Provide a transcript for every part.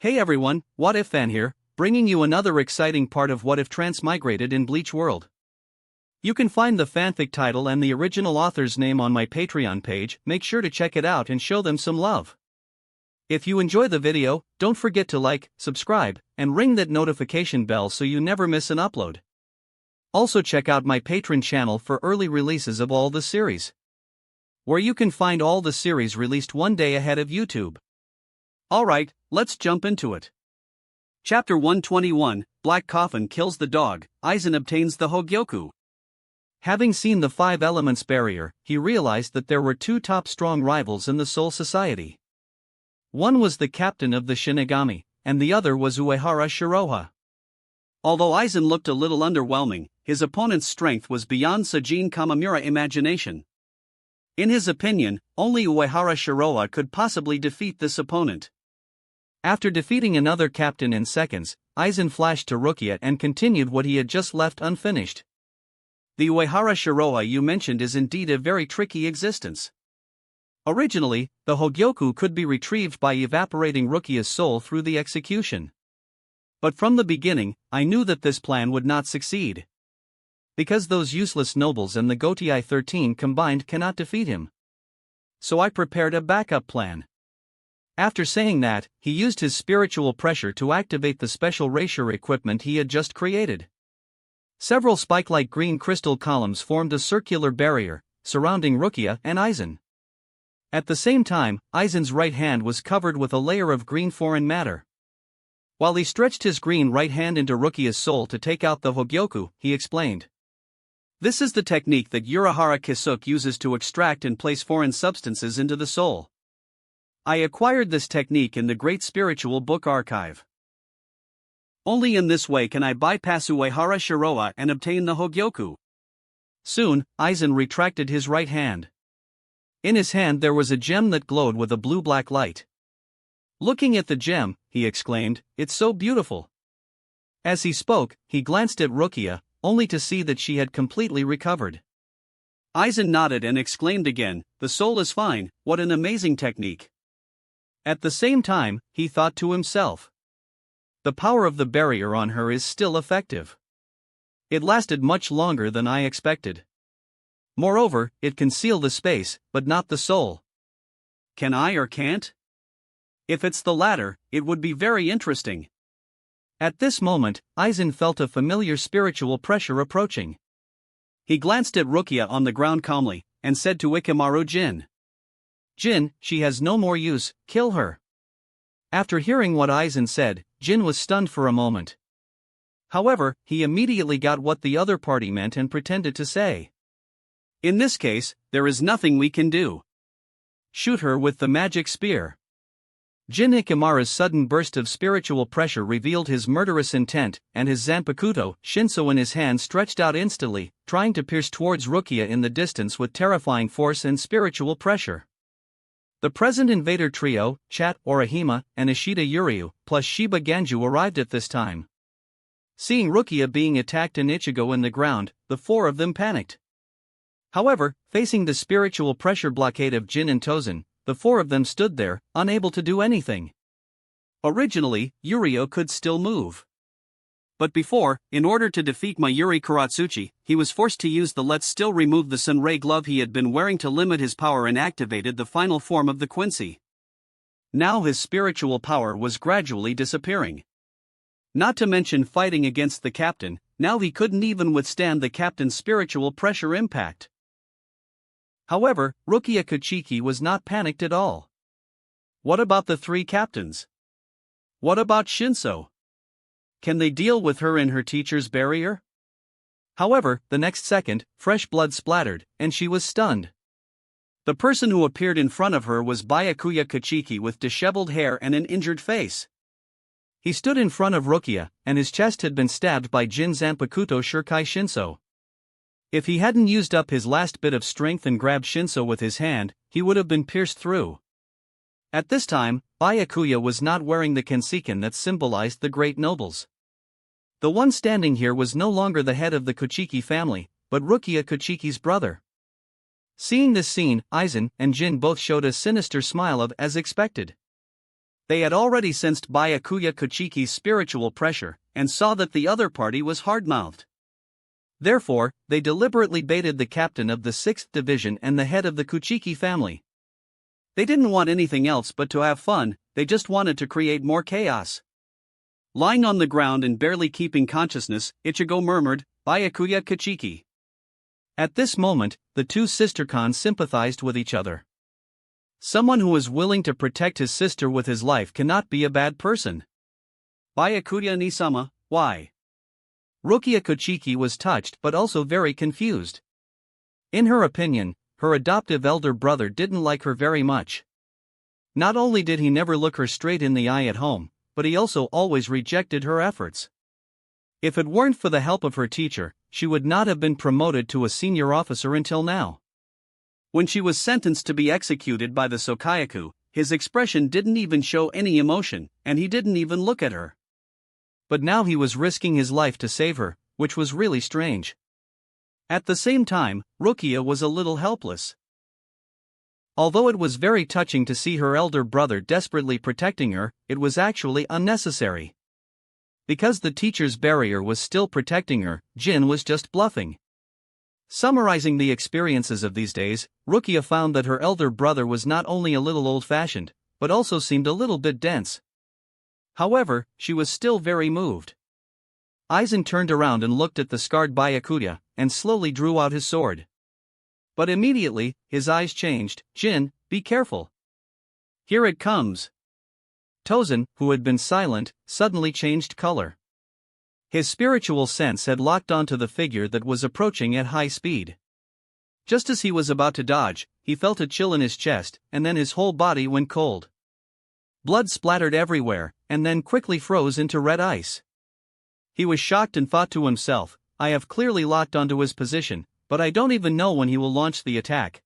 Hey everyone, What If Fan here, bringing you another exciting part of What If Transmigrated in Bleach World. You can find the fanfic title and the original author's name on my Patreon page. Make sure to check it out and show them some love. If you enjoy the video, don't forget to like, subscribe, and ring that notification bell so you never miss an upload. Also check out my Patreon channel for early releases of all the series, where you can find all the series released one day ahead of YouTube. Alright, let's jump into it. Chapter 121, Black Coffin kills the dog, Aizen obtains the Hogyoku. Having seen the Five Elements barrier, he realized that there were two top strong rivals in the Soul Society. One was the captain of the Shinigami, and the other was Uehara Shiroha. Although Aizen looked a little underwhelming, his opponent's strength was beyond Sajin Kamamura imagination. In his opinion, only Uehara Shiroha could possibly defeat this opponent. After defeating another captain in seconds, Aizen flashed to Rukia and continued what he had just left unfinished. The Uehara Shiroha you mentioned is indeed a very tricky existence. Originally, the Hogyoku could be retrieved by evaporating Rukia's soul through the execution. But from the beginning, I knew that this plan would not succeed. Because those useless nobles and the Gotii 13 combined cannot defeat him. So I prepared a backup plan. After saying that, he used his spiritual pressure to activate the special erasure equipment he had just created. Several spike-like green crystal columns formed a circular barrier, surrounding Rukia and Aizen. At the same time, Aizen's right hand was covered with a layer of green foreign matter. While he stretched his green right hand into Rukia's soul to take out the Hogyoku, he explained. This is the technique that Urahara Kisuke uses to extract and place foreign substances into the soul. I acquired this technique in the Great Spiritual Book Archive. Only in this way can I bypass Uehara Shiroha and obtain the Hogyoku. Soon, Aizen retracted his right hand. In his hand there was a gem that glowed with a blue-black light. Looking at the gem, he exclaimed, "It's so beautiful." As he spoke, he glanced at Rukia, only to see that she had completely recovered. Aizen nodded and exclaimed again, "The soul is fine, what an amazing technique." At the same time, he thought to himself. The power of the barrier on her is still effective. It lasted much longer than I expected. Moreover, it can seal the space, but not the soul. Can I or can't? If it's the latter, it would be very interesting. At this moment, Aizen felt a familiar spiritual pressure approaching. He glanced at Rukia on the ground calmly, and said to Ikamaru Jin. "Jin, she has no more use, kill her." After hearing what Aizen said, Jin was stunned for a moment. However, he immediately got what the other party meant and pretended to say. "In this case, there is nothing we can do. Shoot her with the magic spear." Jin Ikamaru's sudden burst of spiritual pressure revealed his murderous intent, and his Zanpakuto, Shinso in his hand stretched out instantly, trying to pierce towards Rukia in the distance with terrifying force and spiritual pressure. The present invader trio, Chat, Orihime, and Ishida Yuryu, plus Shiba Ganju arrived at this time. Seeing Rukia being attacked and Ichigo in the ground, the four of them panicked. However, facing the spiritual pressure blockade of Jin and Tozen, the four of them stood there, unable to do anything. Originally, Yuryu could still move. But before, in order to defeat Mayuri Kuratsuchi, he was forced to use the Let's Still remove the Sunray glove he had been wearing to limit his power and activated the final form of the Quincy. Now his spiritual power was gradually disappearing. Not to mention fighting against the captain, now he couldn't even withstand the captain's spiritual pressure impact. However, Rukia Kuchiki was not panicked at all. What about the three captains? What about Shinso? Can they deal with her in her teacher's barrier? However, the next second, fresh blood splattered, and she was stunned. The person who appeared in front of her was Byakuya Kuchiki with disheveled hair and an injured face. He stood in front of Rukia, and his chest had been stabbed by Jin Zanpakuto Shurkai Shinso. If he hadn't used up his last bit of strength and grabbed Shinso with his hand, he would have been pierced through. At this time, Byakuya was not wearing the kensiken that symbolized the great nobles. The one standing here was no longer the head of the Kuchiki family, but Rukia Kuchiki's brother. Seeing this scene, Aizen and Jin both showed a sinister smile as expected. They had already sensed Byakuya Kuchiki's spiritual pressure, and saw that the other party was hard-mouthed. Therefore, they deliberately baited the captain of the 6th Division and the head of the Kuchiki family. They didn't want anything else but to have fun, they just wanted to create more chaos. Lying on the ground and barely keeping consciousness, Ichigo murmured, "Byakuya Kuchiki." At this moment, the two sister-cons sympathized with each other. Someone who is willing to protect his sister with his life cannot be a bad person. Byakuya ni-sama, why? Rukia Kuchiki was touched but also very confused. In her opinion, her adoptive elder brother didn't like her very much. Not only did he never look her straight in the eye at home, but he also always rejected her efforts. If it weren't for the help of her teacher, she would not have been promoted to a senior officer until now. When she was sentenced to be executed by the Sokayaku, his expression didn't even show any emotion, and he didn't even look at her. But now he was risking his life to save her, which was really strange. At the same time, Rukia was a little helpless. Although it was very touching to see her elder brother desperately protecting her, it was actually unnecessary. Because the teacher's barrier was still protecting her, Jin was just bluffing. Summarizing the experiences of these days, Rukia found that her elder brother was not only a little old-fashioned, but also seemed a little bit dense. However, she was still very moved. Aizen turned around and looked at the scarred Byakuya, and slowly drew out his sword. But immediately, his eyes changed. "Jin, be careful. Here it comes." Tozen, who had been silent, suddenly changed color. His spiritual sense had locked onto the figure that was approaching at high speed. Just as he was about to dodge, he felt a chill in his chest, and then his whole body went cold. Blood splattered everywhere, and then quickly froze into red ice. He was shocked and thought to himself, "I have clearly locked onto his position, but I don't even know when he will launch the attack."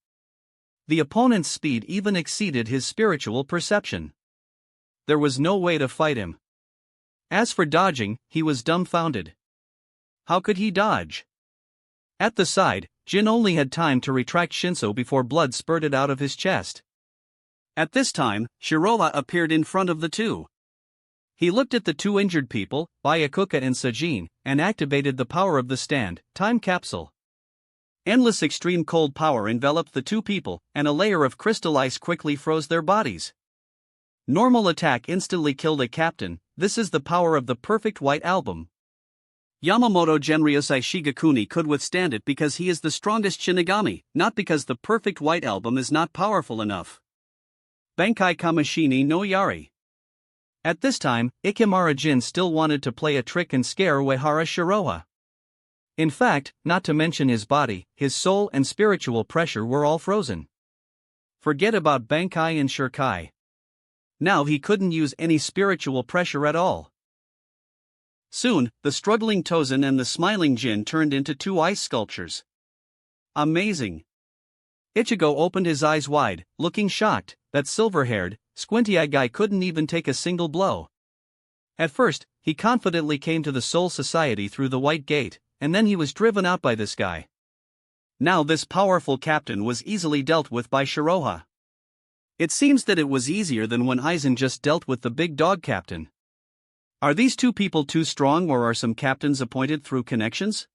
The opponent's speed even exceeded his spiritual perception. There was no way to fight him. As for dodging, he was dumbfounded. How could he dodge? At the side, Jin only had time to retract Shinso before blood spurted out of his chest. At this time, Shiroha appeared in front of the two. He looked at the two injured people, Byakuya and Sajin, and activated the power of the stand, time capsule. Endless extreme cold power enveloped the two people, and a layer of crystal ice quickly froze their bodies. Normal attack instantly killed a captain. This is the power of the perfect white album. Yamamoto Genryosei Shigakuni could withstand it because he is the strongest Shinigami, not because the perfect white album is not powerful enough. Bankai Kamishini no Yari. At this time, Ikemara Jin still wanted to play a trick and scare Uehara Shiroha. In fact, not to mention his body, his soul and spiritual pressure were all frozen. Forget about Bankai and Shirkai. Now he couldn't use any spiritual pressure at all. Soon, the struggling Tozen and the smiling Jin turned into two ice sculptures. Amazing! Ichigo opened his eyes wide, looking shocked. That silver-haired, squinty-eyed guy couldn't even take a single blow. At first, he confidently came to the Soul Society through the White Gate, and then he was driven out by this guy. Now this powerful captain was easily dealt with by Shiroha. It seems that it was easier than when Aizen just dealt with the big dog captain. Are these two people too strong, or are some captains appointed through connections?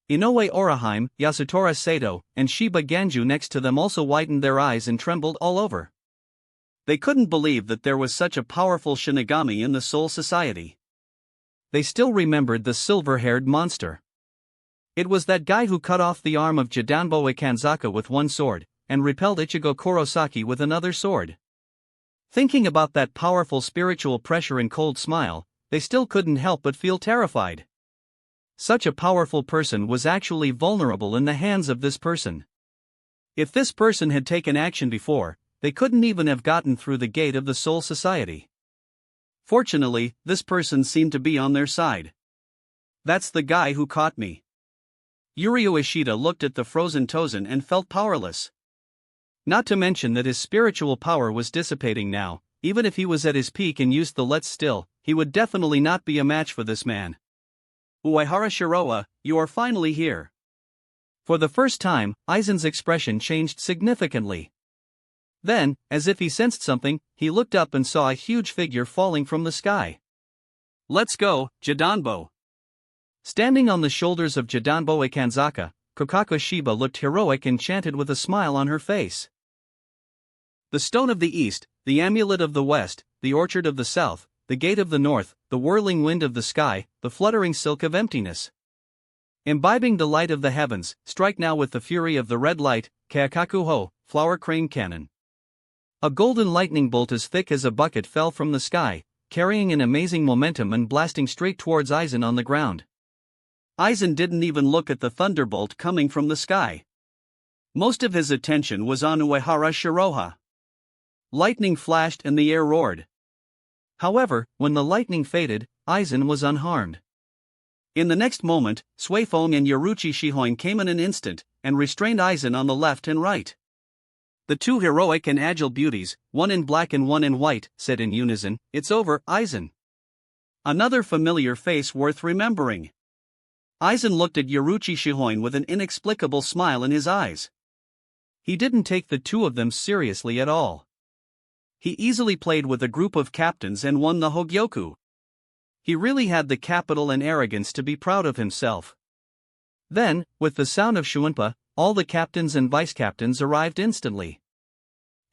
Inoue Oraheim, Yasutora Sato, and Shiba Ganju next to them also widened their eyes and trembled all over. They couldn't believe that there was such a powerful Shinigami in the Soul Society. They still remembered the silver-haired monster. It was that guy who cut off the arm of Jidanboe Kanzaka with one sword, and repelled Ichigo Kurosaki with another sword. Thinking about that powerful spiritual pressure and cold smile, they still couldn't help but feel terrified. Such a powerful person was actually vulnerable in the hands of this person. If this person had taken action before, they couldn't even have gotten through the gate of the Soul Society. Fortunately, this person seemed to be on their side. That's the guy who caught me. Yurio Ishida looked at the frozen Tozen and felt powerless. Not to mention that his spiritual power was dissipating now. Even if he was at his peak and used the Let's Still, he would definitely not be a match for this man. Uehara Shiroha, you are finally here. For the first time, Aizen's expression changed significantly. Then, as if he sensed something, he looked up and saw a huge figure falling from the sky. "Let's go, Jidanbo." Standing on the shoulders of Jidanbo Ikanzaka, Kokako Shiba looked heroic and chanted with a smile on her face. The stone of the east, the amulet of the west, the orchard of the south, the gate of the north, the whirling wind of the sky, the fluttering silk of emptiness. Imbibing the light of the heavens, strike now with the fury of the red light, Kaakaku Ho, flower crane cannon. A golden lightning bolt as thick as a bucket fell from the sky, carrying an amazing momentum and blasting straight towards Aizen on the ground. Aizen didn't even look at the thunderbolt coming from the sky. Most of his attention was on Uehara Shiroha. Lightning flashed and the air roared. However, when the lightning faded, Aizen was unharmed. In the next moment, Suifeng and Yoruchi Shihoin came in an instant, and restrained Aizen on the left and right. The two heroic and agile beauties, one in black and one in white, said in unison, "It's over, Aizen." Another familiar face worth remembering. Aizen looked at Yoruchi Shihoin with an inexplicable smile in his eyes. He didn't take the two of them seriously at all. He easily played with a group of captains and won the Hogyoku. He really had the capital and arrogance to be proud of himself. Then, with the sound of Shuunpa, all the captains and vice-captains arrived instantly.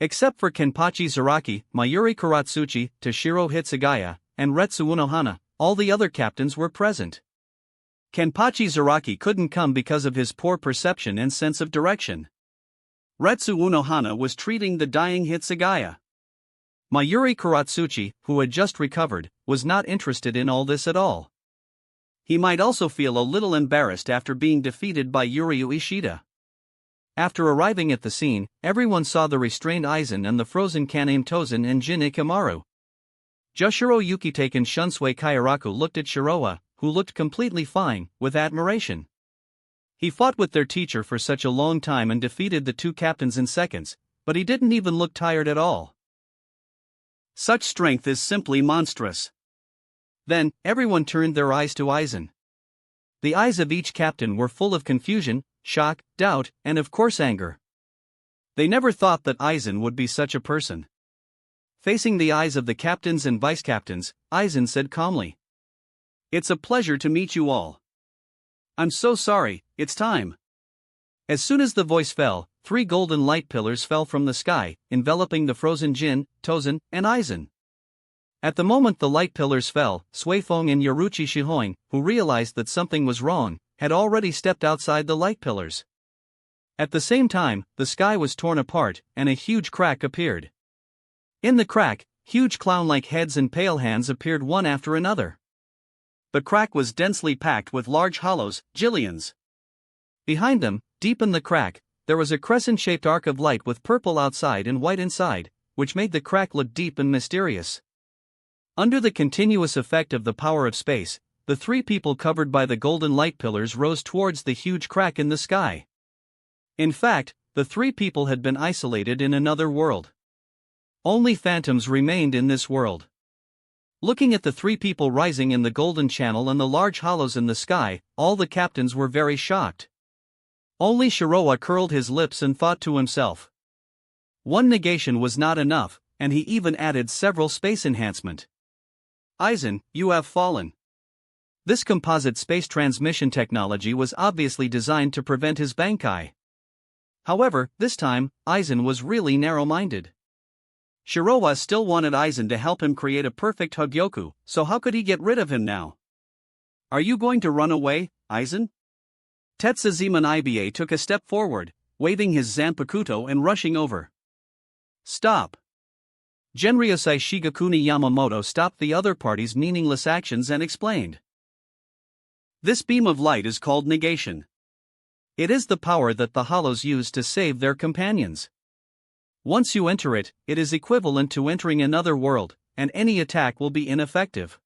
Except for Kenpachi Zaraki, Mayuri Kuratsuchi, Toshiro Hitsugaya, and Retsu Unohana, all the other captains were present. Kenpachi Zaraki couldn't come because of his poor perception and sense of direction. Retsu Unohana was treating the dying Hitsugaya. Mayuri Kuratsuchi, who had just recovered, was not interested in all this at all. He might also feel a little embarrassed after being defeated by Yuryu Ishida. After arriving at the scene, everyone saw the restrained Aizen and the frozen Kaname Tozen and Jin Ikamaru. Jushiro Yukitake and Shunsui Kairaku looked at Shiroha, who looked completely fine, with admiration. He fought with their teacher for such a long time and defeated the two captains in seconds, but he didn't even look tired at all. Such strength is simply monstrous. Then, everyone turned their eyes to Aizen. The eyes of each captain were full of confusion, shock, doubt, and of course anger. They never thought that Aizen would be such a person. Facing the eyes of the captains and vice-captains, Aizen said calmly, "It's a pleasure to meet you all. I'm so sorry, it's time." As soon as the voice fell, 3 golden light pillars fell from the sky, enveloping the frozen Jin, Tozen, and Aizen. At the moment the light pillars fell, Suifeng and Yoruchi Shihoin, who realized that something was wrong, had already stepped outside the light pillars. At the same time, the sky was torn apart, and a huge crack appeared. In the crack, huge clown-like heads and pale hands appeared one after another. The crack was densely packed with large hollows, Jillions. Behind them, deep in the crack, there was a crescent-shaped arc of light with purple outside and white inside, which made the crack look deep and mysterious. Under the continuous effect of the power of space, the 3 people covered by the golden light pillars rose towards the huge crack in the sky. In fact, the 3 people had been isolated in another world. Only phantoms remained in this world. Looking at the 3 people rising in the golden channel and the large hollows in the sky, all the captains were very shocked. Only Shiroha curled his lips and thought to himself. One negation was not enough, and he even added several space enhancement. "Aizen, you have fallen." This composite space transmission technology was obviously designed to prevent his Bankai. However, this time, Aizen was really narrow-minded. Shiroha still wanted Aizen to help him create a perfect Hogyoku, so how could he get rid of him now? "Are you going to run away, Aizen?" Tetsuzeman Iba took a step forward, waving his Zanpakuto and rushing over. "Stop!" Genryosei Shigakuni Yamamoto stopped the other party's meaningless actions and explained. "This beam of light is called negation. It is the power that the hollows use to save their companions. Once you enter it, it is equivalent to entering another world, and any attack will be ineffective."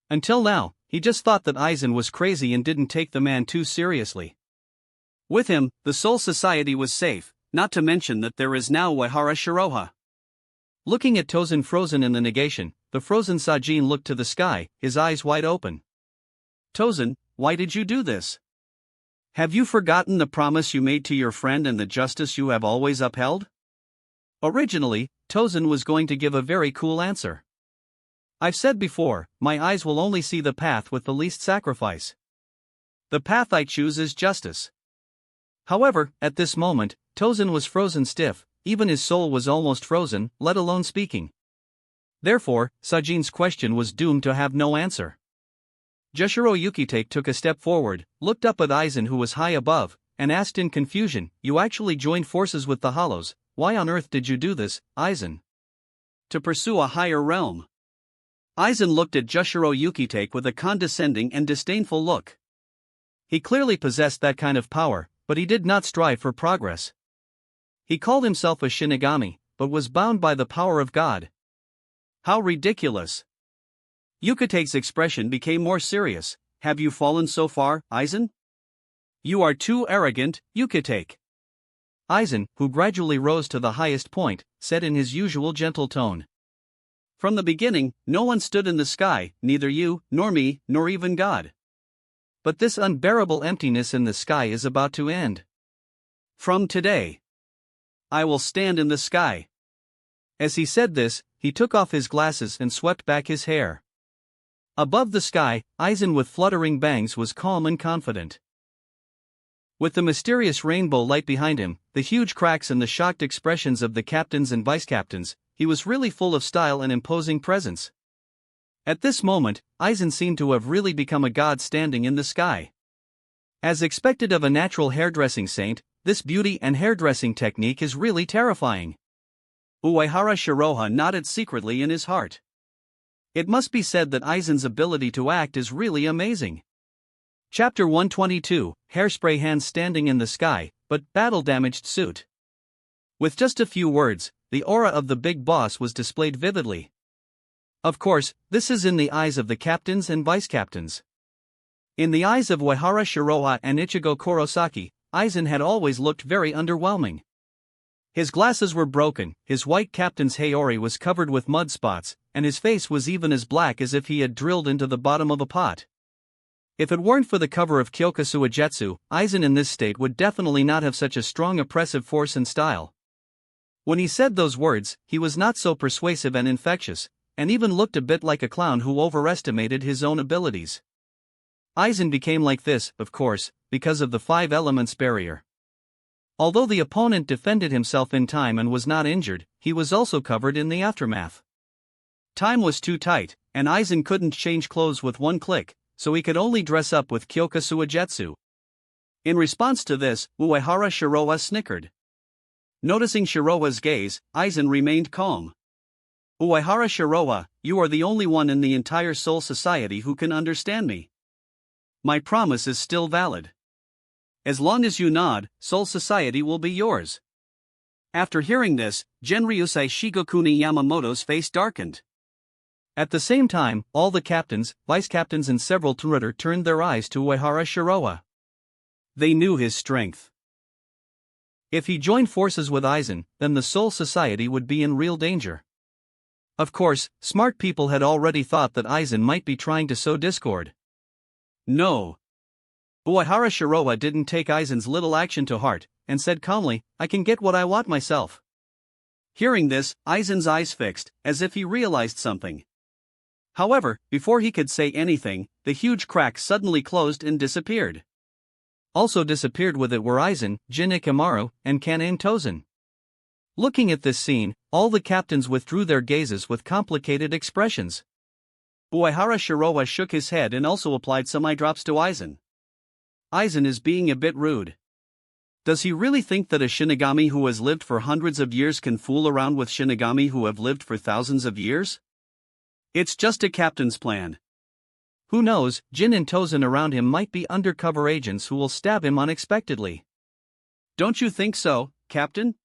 Until now, he just thought that Aizen was crazy and didn't take the man too seriously. With him, the Soul Society was safe, not to mention that there is now Uehara Shiroha. Looking at Tozen frozen in the negation, the frozen Sajin looked to the sky, his eyes wide open. "Tozen, why did you do this? Have you forgotten the promise you made to your friend and the justice you have always upheld?" Originally, Tozen was going to give a very cool answer. I've said before, my eyes will only see the path with the least sacrifice. The path I choose is justice. However, at this moment, Tozen was frozen stiff, even his soul was almost frozen, let alone speaking. Therefore, Sajin's question was doomed to have no answer. Jushiro Yukitake took a step forward, looked up at Aizen who was high above, and asked in confusion, "You actually joined forces with the Hollows, why on earth did you do this, Aizen?" "To pursue a higher realm." Aizen looked at Jushiro Yukitake with a condescending and disdainful look. He clearly possessed that kind of power, but he did not strive for progress. He called himself a Shinigami, but was bound by the power of God. How ridiculous! Yukitake's expression became more serious. "Have you fallen so far, Aizen? You are too arrogant, Yukitake." Aizen, who gradually rose to the highest point, said in his usual gentle tone. "From the beginning, no one stood in the sky, neither you, nor me, nor even God. But this unbearable emptiness in the sky is about to end. From today, I will stand in the sky." As he said this, he took off his glasses and swept back his hair. Above the sky, Aizen with fluttering bangs was calm and confident. With the mysterious rainbow light behind him, the huge cracks and the shocked expressions of the captains and vice-captains, he was really full of style and imposing presence. At this moment, Aizen seemed to have really become a god standing in the sky. As expected of a natural hairdressing saint, this beauty and hairdressing technique is really terrifying. Uehara Shiroha nodded secretly in his heart. It must be said that Aizen's ability to act is really amazing. Chapter 122, Hairspray Hands Standing in the Sky, but battle-damaged suit. With just a few words, the aura of the big boss was displayed vividly. Of course, this is in the eyes of the captains and vice-captains. In the eyes of Uehara Shiroha and Ichigo Kurosaki, Aizen had always looked very underwhelming. His glasses were broken, his white captain's Haori was covered with mud spots, and his face was even as black as if he had drilled into the bottom of a pot. If it weren't for the cover of Kyoka Suigetsu, Aizen in this state would definitely not have such a strong oppressive force and style. When he said those words, he was not so persuasive and infectious, and even looked a bit like a clown who overestimated his own abilities. Aizen became like this, of course, because of the 5 elements barrier. Although the opponent defended himself in time and was not injured, he was also covered in the aftermath. Time was too tight, and Aizen couldn't change clothes with one click, so he could only dress up with Kyoka Suigetsu. In response to this, Uehara Shiroha snickered. Noticing Shiroha's gaze, Aizen remained calm. "Uehara Shiroha, you are the only one in the entire Soul Society who can understand me. My promise is still valid. As long as you nod, Soul Society will be yours." After hearing this, Genryusei Shigokuni Yamamoto's face darkened. At the same time, all the captains, vice-captains and several Tsuruta turned their eyes to Uehara Shiroha. They knew his strength. If he joined forces with Aizen, then the Soul Society would be in real danger. Of course, smart people had already thought that Aizen might be trying to sow discord. No. Uehara Shiroha didn't take Aizen's little action to heart, and said calmly, "I can get what I want myself." Hearing this, Aizen's eyes fixed, as if he realized something. However, before he could say anything, the huge crack suddenly closed and disappeared. Also disappeared with it were Aizen, Jin Ikamaru, and Kanen Tozen. Looking at this scene, all the captains withdrew their gazes with complicated expressions. Uehara Shiroha shook his head and also applied some eye drops to Aizen. Aizen is being a bit rude. Does he really think that a Shinigami who has lived for hundreds of years can fool around with Shinigami who have lived for thousands of years? It's just a captain's plan. Who knows, Jin and Tozen around him might be undercover agents who will stab him unexpectedly. Don't you think so, Captain?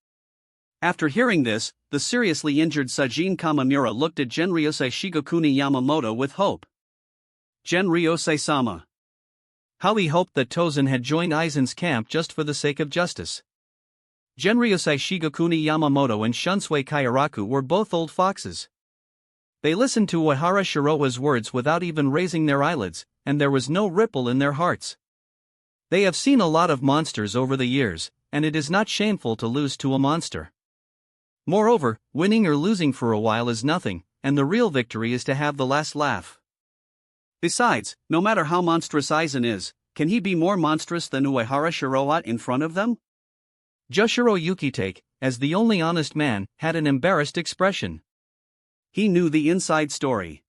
After hearing this, the seriously injured Sajin Kamamura looked at Genryusei Shigokuni Yamamoto with hope. Genryusei-sama. How he hoped that Tozen had joined Aizen's camp just for the sake of justice. Genryusei Shigokuni Yamamoto and Shunsui Kairaku were both old foxes. They listened to Uehara Shiroha's words without even raising their eyelids, and there was no ripple in their hearts. They have seen a lot of monsters over the years, and it is not shameful to lose to a monster. Moreover, winning or losing for a while is nothing, and the real victory is to have the last laugh. Besides, no matter how monstrous Aizen is, can he be more monstrous than Uehara Shiroa in front of them? Joshiro Yukitake, as the only honest man, had an embarrassed expression. He knew the inside story.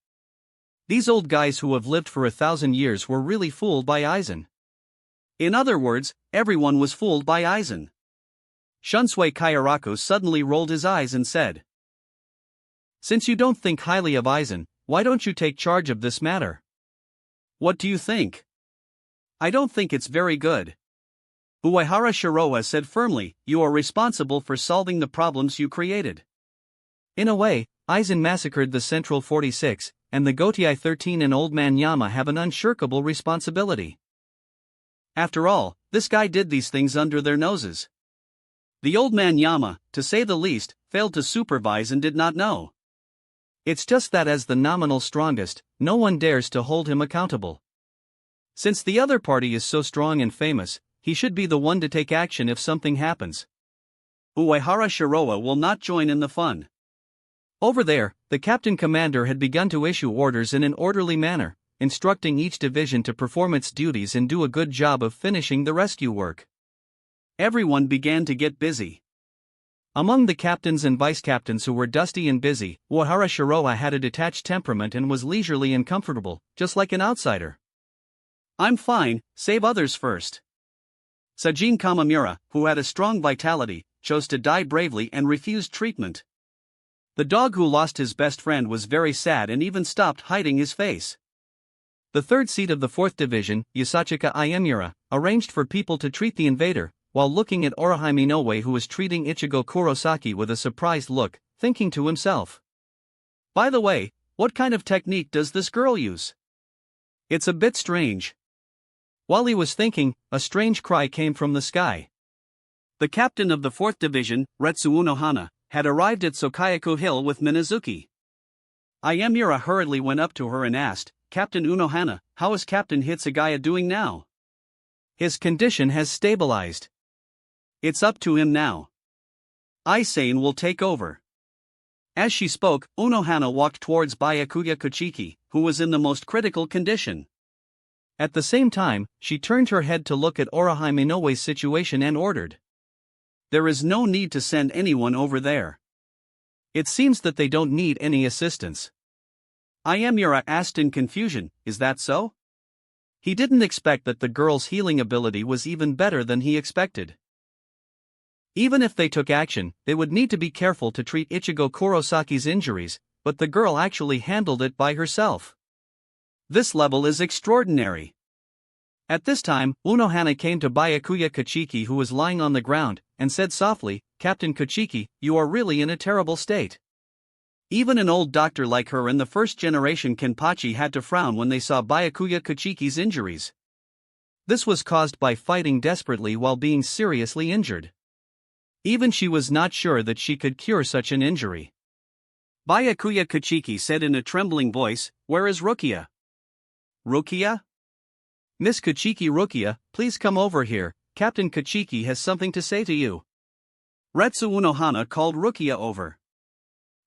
These old guys who have lived for 1,000 years were really fooled by Aizen. In other words, everyone was fooled by Aizen. Shunsui Kayaraku suddenly rolled his eyes and said, "Since you don't think highly of Aizen, why don't you take charge of this matter?" "What do you think?" "I don't think it's very good." Uehara Shiroa said firmly, "You are responsible for solving the problems you created." In a way, Aizen massacred the Central 46, and the Gotei 13 and Old Man Yama have an unshirkable responsibility. After all, this guy did these things under their noses. The Old Man Yama, to say the least, failed to supervise and did not know. It's just that as the nominal strongest, no one dares to hold him accountable. Since the other party is so strong and famous, he should be the one to take action if something happens. Uehara Shiroa will not join in the fun. Over there, the captain commander had begun to issue orders in an orderly manner, instructing each division to perform its duties and do a good job of finishing the rescue work. Everyone began to get busy. Among the captains and vice-captains who were dusty and busy, Uehara Shiroa had a detached temperament and was leisurely and comfortable, just like an outsider. "I'm fine, save others first." Sajin Kamamura, who had a strong vitality, chose to die bravely and refused treatment. The dog who lost his best friend was very sad and even stopped hiding his face. The third seat of the 4th Division, Yasachika Iemura, arranged for people to treat the invader, while looking at Orihime Inoue, who was treating Ichigo Kurosaki with a surprised look, thinking to himself, "By the way, what kind of technique does this girl use? It's a bit strange." While he was thinking, a strange cry came from the sky. The captain of the 4th Division, Retsu Unohana, had arrived at Sokayaku Hill with Minazuki. Iemura hurriedly went up to her and asked, "Captain Unohana, how is Captain Hitsugaya doing now?" "His condition has stabilized. It's up to him now. Aizen will take over." As she spoke, Unohana walked towards Byakuya Kuchiki, who was in the most critical condition. At the same time, she turned her head to look at Orihime Inoue's situation and ordered, "There is no need to send anyone over there. It seems that they don't need any assistance." Iemura asked in confusion, "Is that so?" He didn't expect that the girl's healing ability was even better than he expected. Even if they took action, they would need to be careful to treat Ichigo Kurosaki's injuries, but the girl actually handled it by herself. This level is extraordinary. At this time, Unohana came to Byakuya Kuchiki, who was lying on the ground, and said softly, "Captain Kuchiki, you are really in a terrible state." Even an old doctor like her and the first-generation Kenpachi had to frown when they saw Byakuya Kuchiki's injuries. This was caused by fighting desperately while being seriously injured. Even she was not sure that she could cure such an injury. Byakuya Kuchiki said in a trembling voice, "Where is Rukia?" "Rukia? Miss Kuchiki, Rukia, please come over here, Captain Kuchiki has something to say to you." Retsu Unohana called Rukia over.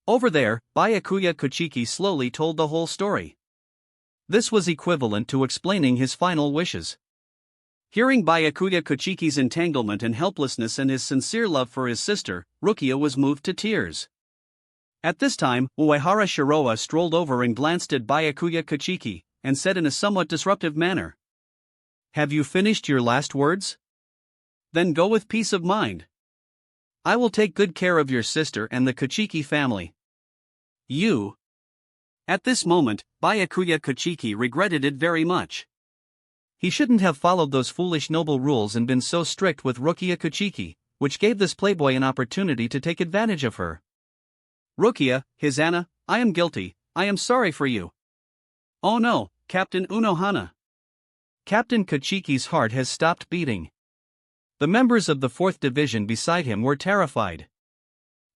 Over there, Byakuya Kuchiki slowly told the whole story. This was equivalent to explaining his final wishes. Hearing Byakuya Kuchiki's entanglement and helplessness and his sincere love for his sister, Rukia was moved to tears. At this time, Uehara Shiroa strolled over and glanced at Byakuya Kuchiki, and said in a somewhat disruptive manner, "Have you finished your last words? Then go with peace of mind. I will take good care of your sister and the Kuchiki family. You." At this moment, Byakuya Kuchiki regretted it very much. He shouldn't have followed those foolish noble rules and been so strict with Rukia Kuchiki, which gave this playboy an opportunity to take advantage of her. "Rukia, Hisana, I am guilty, I am sorry for you." "Oh no, Captain Unohana." Captain Kuchiki's heart has stopped beating. The members of the 4th Division beside him were terrified.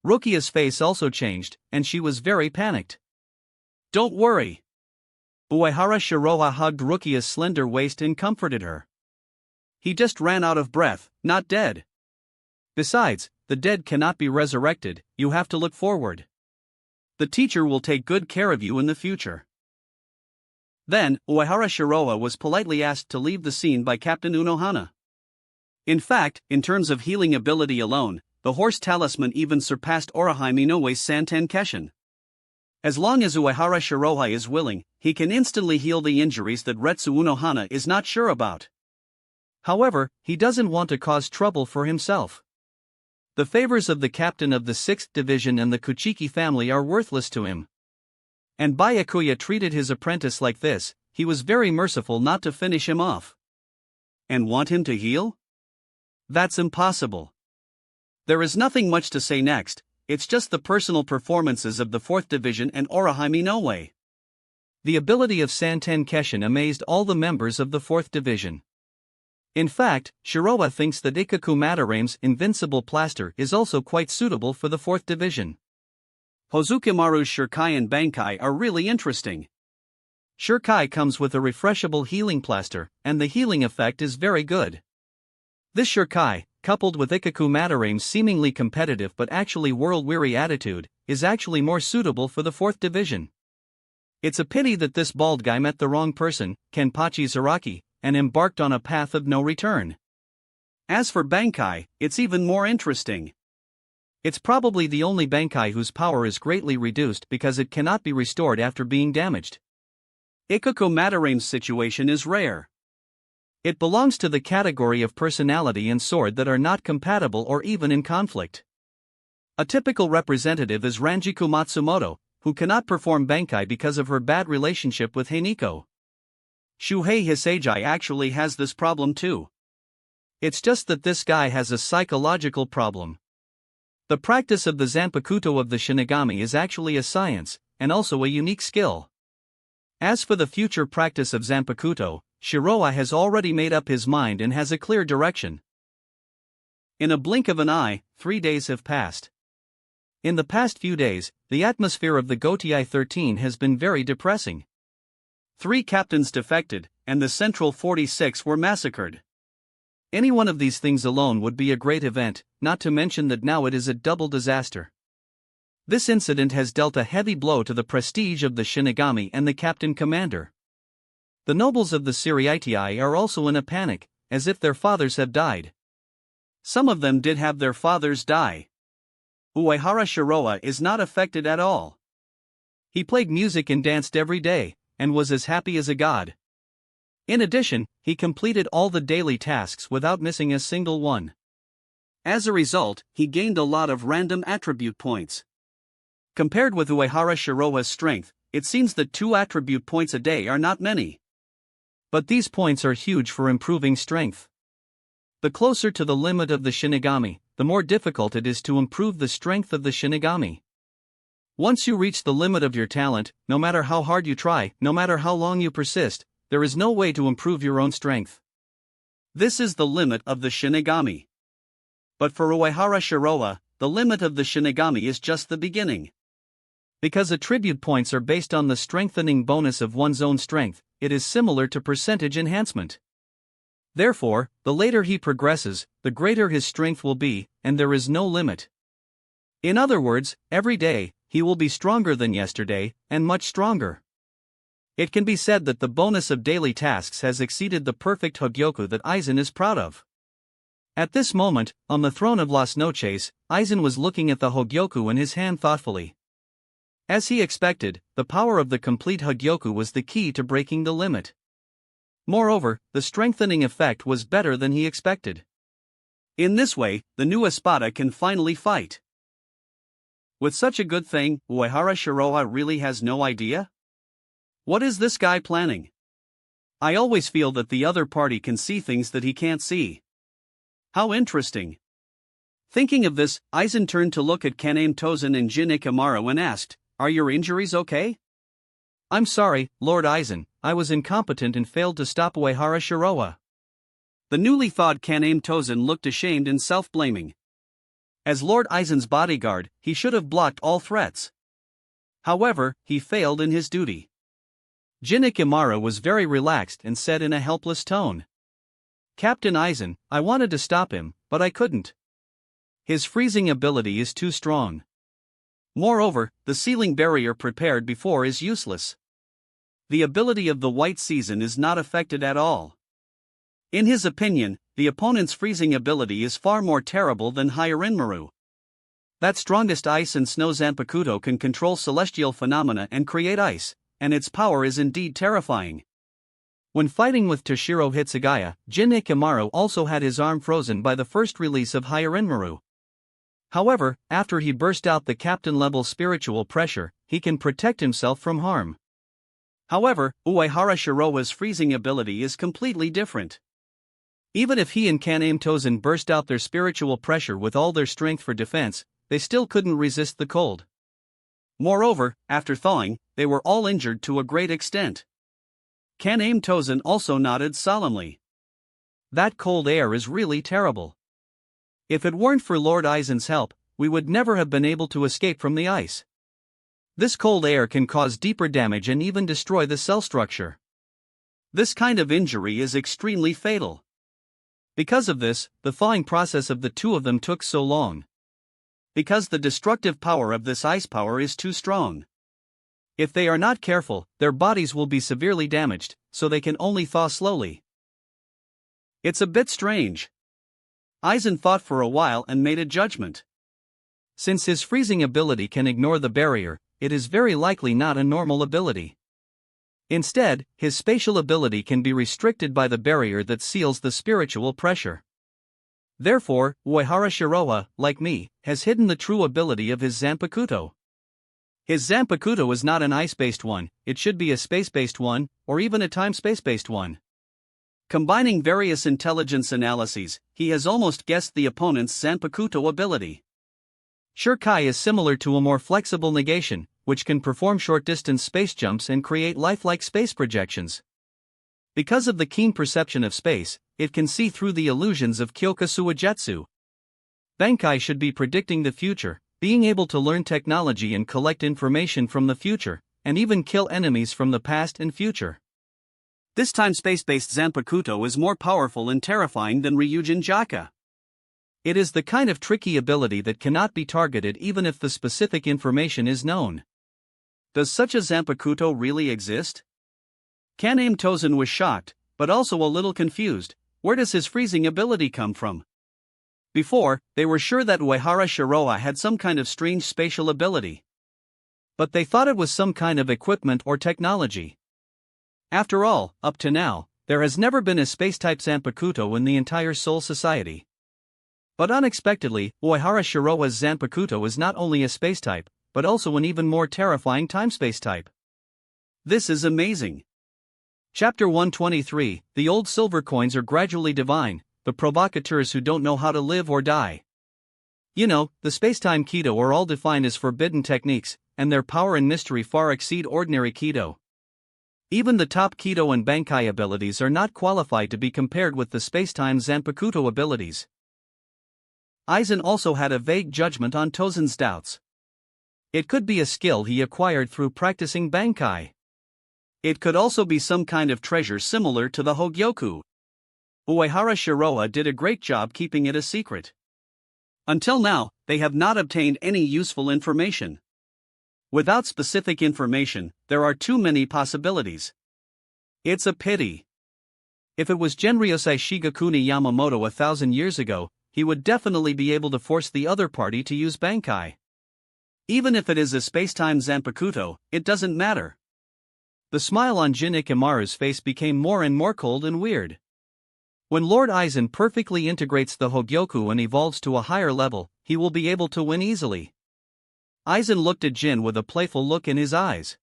Rukia's face also changed, and she was very panicked. "Don't worry." Uehara Shiroa hugged Rukia's slender waist and comforted her. "He just ran out of breath, not dead. Besides, the dead cannot be resurrected, you have to look forward. The teacher will take good care of you in the future. Then, Uehara Shiroha was politely asked to leave the scene by Captain Unohana. In fact, in terms of healing ability alone, the horse talisman even surpassed Orihime Inoue's Santen Keshin. As long as Uehara Shiroha is willing, he can instantly heal the injuries that Retsu Unohana is not sure about. However, he doesn't want to cause trouble for himself. The favors of the captain of the 6th Division and the Kuchiki family are worthless to him. And Byakuya treated his apprentice like this, he was very merciful not to finish him off. And want him to heal? That's impossible. There is nothing much to say next, it's just the personal performances of the 4th Division and Orihime Inoue. The ability of Santen Keshin amazed all the members of the 4th Division. In fact, Shiroha thinks that Ikaku Matarame's invincible plaster is also quite suitable for the 4th Division. Hozukimaru's Shirkai and Bankai are really interesting. Shirkai comes with a refreshable healing plaster, and the healing effect is very good. This Shirkai, coupled with Ikaku Matarame's seemingly competitive but actually world-weary attitude, is actually more suitable for the 4th Division. It's a pity that this bald guy met the wrong person, Kenpachi Zaraki, and embarked on a path of no return. As for Bankai, it's even more interesting. It's probably the only Bankai whose power is greatly reduced because it cannot be restored after being damaged. Ikaku Matarame's situation is rare. It belongs to the category of personality and sword that are not compatible or even in conflict. A typical representative is Ranjiku Matsumoto, who cannot perform Bankai because of her bad relationship with Heiniko. Shuhei Hisagi actually has this problem too. It's just that this guy has a psychological problem. The practice of the Zanpakuto of the Shinigami is actually a science, and also a unique skill. As for the future practice of Zanpakuto, Shiroha has already made up his mind and has a clear direction. In a blink of an eye, 3 days have passed. In the past few days, the atmosphere of the Gotei 13 has been very depressing. 3 captains defected, and the Central 46 were massacred. Any one of these things alone would be a great event, not to mention that now it is a double disaster. This incident has dealt a heavy blow to the prestige of the Shinigami and the captain commander. The nobles of the Suriitii are also in a panic, as if their fathers have died. Some of them did have their fathers die. Uehara Shiroha is not affected at all. He played music and danced every day, and was as happy as a god. In addition, he completed all the daily tasks without missing a single one. As a result, he gained a lot of random attribute points. Compared with Uehara Shiroha's strength, it seems that 2 attribute points a day are not many. But these points are huge for improving strength. The closer to the limit of the Shinigami, the more difficult it is to improve the strength of the Shinigami. Once you reach the limit of your talent, no matter how hard you try, no matter how long you persist, there is no way to improve your own strength. This is the limit of the Shinigami. But for Uehara Shiroha, the limit of the Shinigami is just the beginning. Because attribute points are based on the strengthening bonus of one's own strength, it is similar to percentage enhancement. Therefore, the later he progresses, the greater his strength will be, and there is no limit. In other words, every day, he will be stronger than yesterday, and much stronger. It can be said that the bonus of daily tasks has exceeded the perfect Hogyoku that Aizen is proud of. At this moment, on the throne of Las Noches, Aizen was looking at the Hogyoku in his hand thoughtfully. As he expected, the power of the complete Hogyoku was the key to breaking the limit. Moreover, the strengthening effect was better than he expected. In this way, the new Espada can finally fight. With such a good thing, Uehara Shiroha really has no idea? What is this guy planning? I always feel that the other party can see things that he can't see. How interesting. Thinking of this, Aizen turned to look at Kaname Tozen and Jin Ikamaru and asked, "Are your injuries okay?" "I'm sorry, Lord Aizen, I was incompetent and failed to stop Uehara Shiroha." The newly thawed Kaname Tozen looked ashamed and self-blaming. As Lord Aizen's bodyguard, he should have blocked all threats. However, he failed in his duty. Jin Ikamaru was very relaxed and said in a helpless tone, "Captain Aizen, I wanted to stop him, but I couldn't." His freezing ability is too strong. Moreover, the sealing barrier prepared before is useless. The ability of the White Season is not affected at all. In his opinion, the opponent's freezing ability is far more terrible than Hyarinmaru. That strongest ice and snow Zanpakuto can control celestial phenomena and create ice, and its power is indeed terrifying. When fighting with Toshiro Hitsugaya, Jin Ikemaru also had his arm frozen by the first release of Hyarinmaru. However, after he burst out the captain-level spiritual pressure, he can protect himself from harm. However, Uehara Shirowa's freezing ability is completely different. Even if he and Kaname Tozen burst out their spiritual pressure with all their strength for defense, they still couldn't resist the cold. Moreover, after thawing, they were all injured to a great extent. Kaname Tozen also nodded solemnly. That cold air is really terrible. If it weren't for Lord Aizen's help, we would never have been able to escape from the ice. This cold air can cause deeper damage and even destroy the cell structure. This kind of injury is extremely fatal. Because of this, the thawing process of the two of them took so long. Because the destructive power of this ice power is too strong. If they are not careful, their bodies will be severely damaged, so they can only thaw slowly. It's a bit strange. Aizen thought for a while and made a judgment. Since his freezing ability can ignore the barrier, it is very likely not a normal ability. Instead, his spatial ability can be restricted by the barrier that seals the spiritual pressure. Therefore, Uehara Shirowa, like me, has hidden the true ability of his Zanpakuto. His Zanpakuto is not an ice-based one, it should be a space-based one, or even a time-space-based one. Combining various intelligence analyses, he has almost guessed the opponent's Zanpakuto ability. Shirkai is similar to a more flexible negation, which can perform short-distance space jumps and create lifelike space projections. Because of the keen perception of space, it can see through the illusions of Kyoka Suijutsu. Bankai should be predicting the future, being able to learn technology and collect information from the future, and even kill enemies from the past and future. This time space-based Zanpakuto is more powerful and terrifying than Ryujin Jaka. It is the kind of tricky ability that cannot be targeted even if the specific information is known. Does such a Zanpakuto really exist? Kaname Tozen was shocked, but also a little confused. Where does his freezing ability come from? Before, they were sure that Uehara Shirowa had some kind of strange spatial ability. But they thought it was some kind of equipment or technology. After all, up to now, there has never been a space-type Zanpakuto in the entire Soul Society. But unexpectedly, Uehara Shirowa's Zanpakuto is not only a space-type, but also an even more terrifying time-space type. This is amazing. Chapter 123, The old silver coins are gradually divine, the provocateurs who don't know how to live or die. You know, the space-time Kido are all defined as forbidden techniques, and their power and mystery far exceed ordinary Kido. Even the top Kido and Bankai abilities are not qualified to be compared with the space-time Zanpakuto abilities. Aizen also had a vague judgment on Tozen's doubts. It could be a skill he acquired through practicing Bankai. It could also be some kind of treasure similar to the Hogyoku. Uehara Shirowa did a great job keeping it a secret. Until now, they have not obtained any useful information. Without specific information, there are too many possibilities. It's a pity. If it was Genryosei Shigakuni Yamamoto 1,000 years ago, he would definitely be able to force the other party to use Bankai. Even if it is a space-time Zanpakuto, it doesn't matter. The smile on Jin Ikemaru's face became more and more cold and weird. When Lord Aizen perfectly integrates the Hogyoku and evolves to a higher level, he will be able to win easily. Aizen looked at Jin with a playful look in his eyes.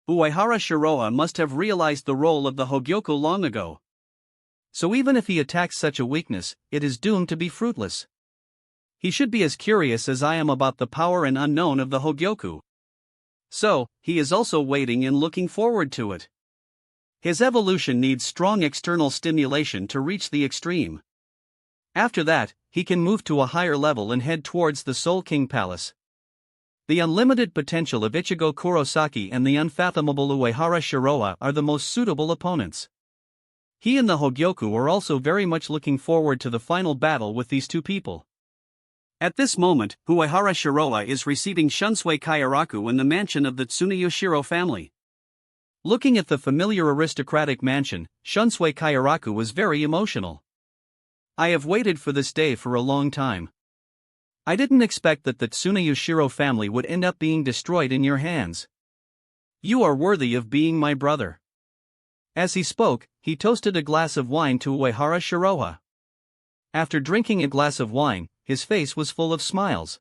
Uehara Shirowa must have realized the role of the Hogyoku long ago. So even if he attacks such a weakness, it is doomed to be fruitless. He should be as curious as I am about the power and unknown of the Hogyoku. So, he is also waiting and looking forward to it. His evolution needs strong external stimulation to reach the extreme. After that, he can move to a higher level and head towards the Soul King Palace. The unlimited potential of Ichigo Kurosaki and the unfathomable Uehara Shirowa are the most suitable opponents. He and the Hogyoku are also very much looking forward to the final battle with these two people. At this moment, Uehara Shiroa is receiving Shunsui Kairaku in the mansion of the Tsunayoshiro family. Looking at the familiar aristocratic mansion, Shunsui Kairaku was very emotional. I have waited for this day for a long time. I didn't expect that the Tsunayoshiro family would end up being destroyed in your hands. You are worthy of being my brother. As he spoke, he toasted a glass of wine to Uehara Shiroa. After drinking a glass of wine, his face was full of smiles.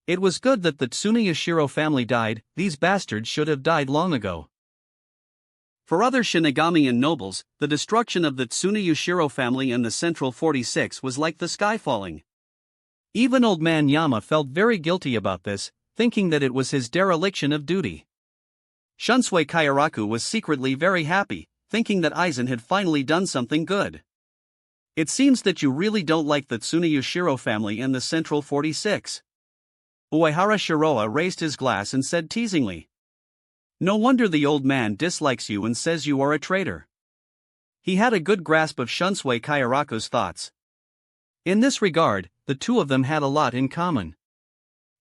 It was good that the Tsunayoshiro family died. These bastards should have died long ago. For other Shinigami and nobles, the destruction of the Tsunayoshiro family and the Central 46 was like the sky falling. Even old man Yama felt very guilty about this, thinking that it was his dereliction of duty. Shunsui Kairaku was secretly very happy, thinking that Aizen had finally done something good. It seems that you really don't like the Tsunayoshiro family and the Central 46. Uehara Shiroa raised his glass and said teasingly. No wonder the old man dislikes you and says you are a traitor. He had a good grasp of Shunsui Kairaku's thoughts. In this regard, the two of them had a lot in common.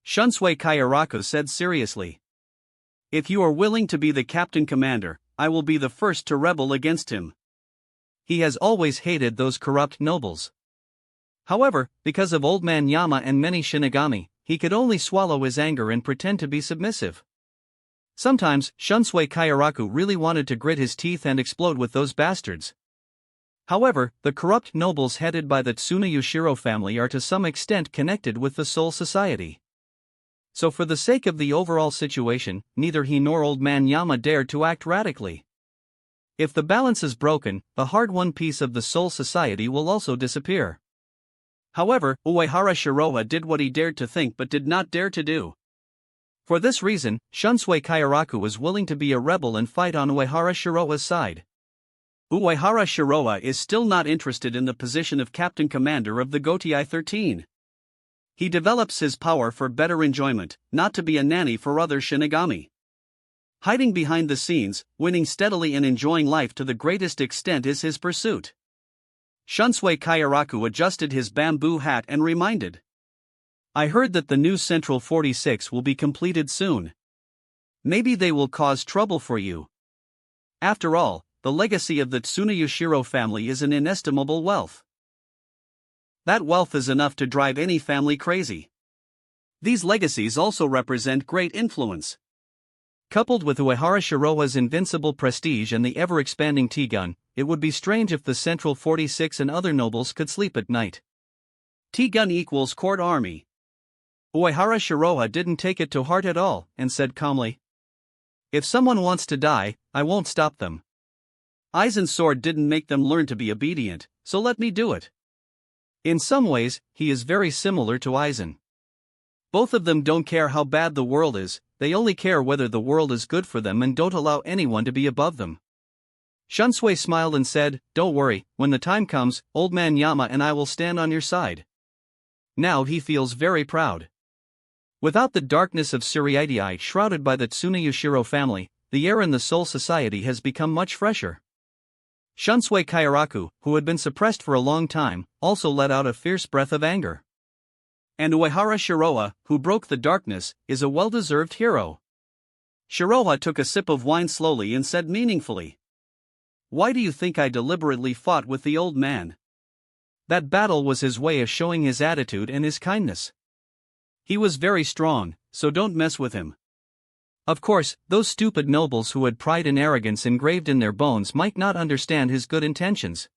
Shunsui Kairaku said seriously. If you are willing to be the captain commander, I will be the first to rebel against him. He has always hated those corrupt nobles. However, because of old man Yama and many Shinigami, he could only swallow his anger and pretend to be submissive. Sometimes, Shunsui Kairaku really wanted to grit his teeth and explode with those bastards. However, the corrupt nobles headed by the Tsunayoshiro family are to some extent connected with the Soul Society. So for the sake of the overall situation, neither he nor old man Yama dared to act radically. If the balance is broken, the hard-won piece of the Soul Society will also disappear. However, Uehara Shiroa did what he dared to think but did not dare to do. For this reason, Shunsui Kairaku was willing to be a rebel and fight on Uehara Shiroa's side. Uehara Shiroa is still not interested in the position of captain commander of the Gotei 13. He develops his power for better enjoyment, not to be a nanny for other Shinigami. Hiding behind the scenes, winning steadily and enjoying life to the greatest extent is his pursuit. Shunsui Kairaku adjusted his bamboo hat and reminded. I heard that the new Central 46 will be completed soon. Maybe they will cause trouble for you. After all, the legacy of the Tsunayoshiro family is an inestimable wealth. That wealth is enough to drive any family crazy. These legacies also represent great influence. Coupled with Uehara Shiroa's invincible prestige and the ever-expanding T-gun, it would be strange if the Central 46 and other nobles could sleep at night. T-gun equals court army. Uehara Shiroa didn't take it to heart at all, and said calmly. If someone wants to die, I won't stop them. Aizen's sword didn't make them learn to be obedient, so let me do it. In some ways, he is very similar to Aizen. Both of them don't care how bad the world is, they only care whether the world is good for them and don't allow anyone to be above them. Shunsui smiled and said, Don't worry, when the time comes, old man Yama and I will stand on your side. Now he feels very proud. Without the darkness of Tsuruitai shrouded by the Tsunayoshiro family, the air in the Soul Society has become much fresher. Shunsui Kairaku, who had been suppressed for a long time, also let out a fierce breath of anger. And Uehara Shiroa, who broke the darkness, is a well-deserved hero. Shiroa took a sip of wine slowly and said meaningfully. Why do you think I deliberately fought with the old man? That battle was his way of showing his attitude and his kindness. He was very strong, so don't mess with him. Of course, those stupid nobles who had pride and arrogance engraved in their bones might not understand his good intentions.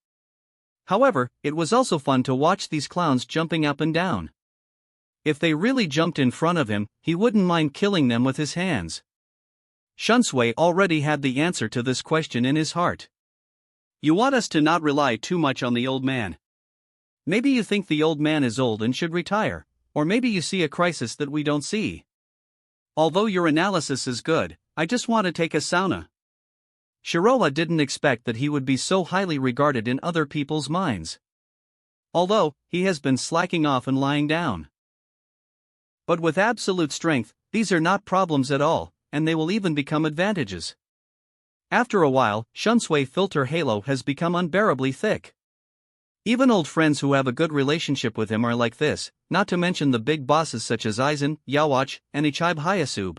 However, it was also fun to watch these clowns jumping up and down. If they really jumped in front of him, he wouldn't mind killing them with his hands. Shunsui already had the answer to this question in his heart. You want us to not rely too much on the old man. Maybe you think the old man is old and should retire, or maybe you see a crisis that we don't see. Although your analysis is good, I just want to take a sauna. Shiroa didn't expect that he would be so highly regarded in other people's minds. Although, he has been slacking off and lying down. But with absolute strength, these are not problems at all, and they will even become advantages. After a while, Shunsui filter halo has become unbearably thick. Even old friends who have a good relationship with him are like this, not to mention the big bosses such as Aizen, Yawach, and Ichibe Hayasube.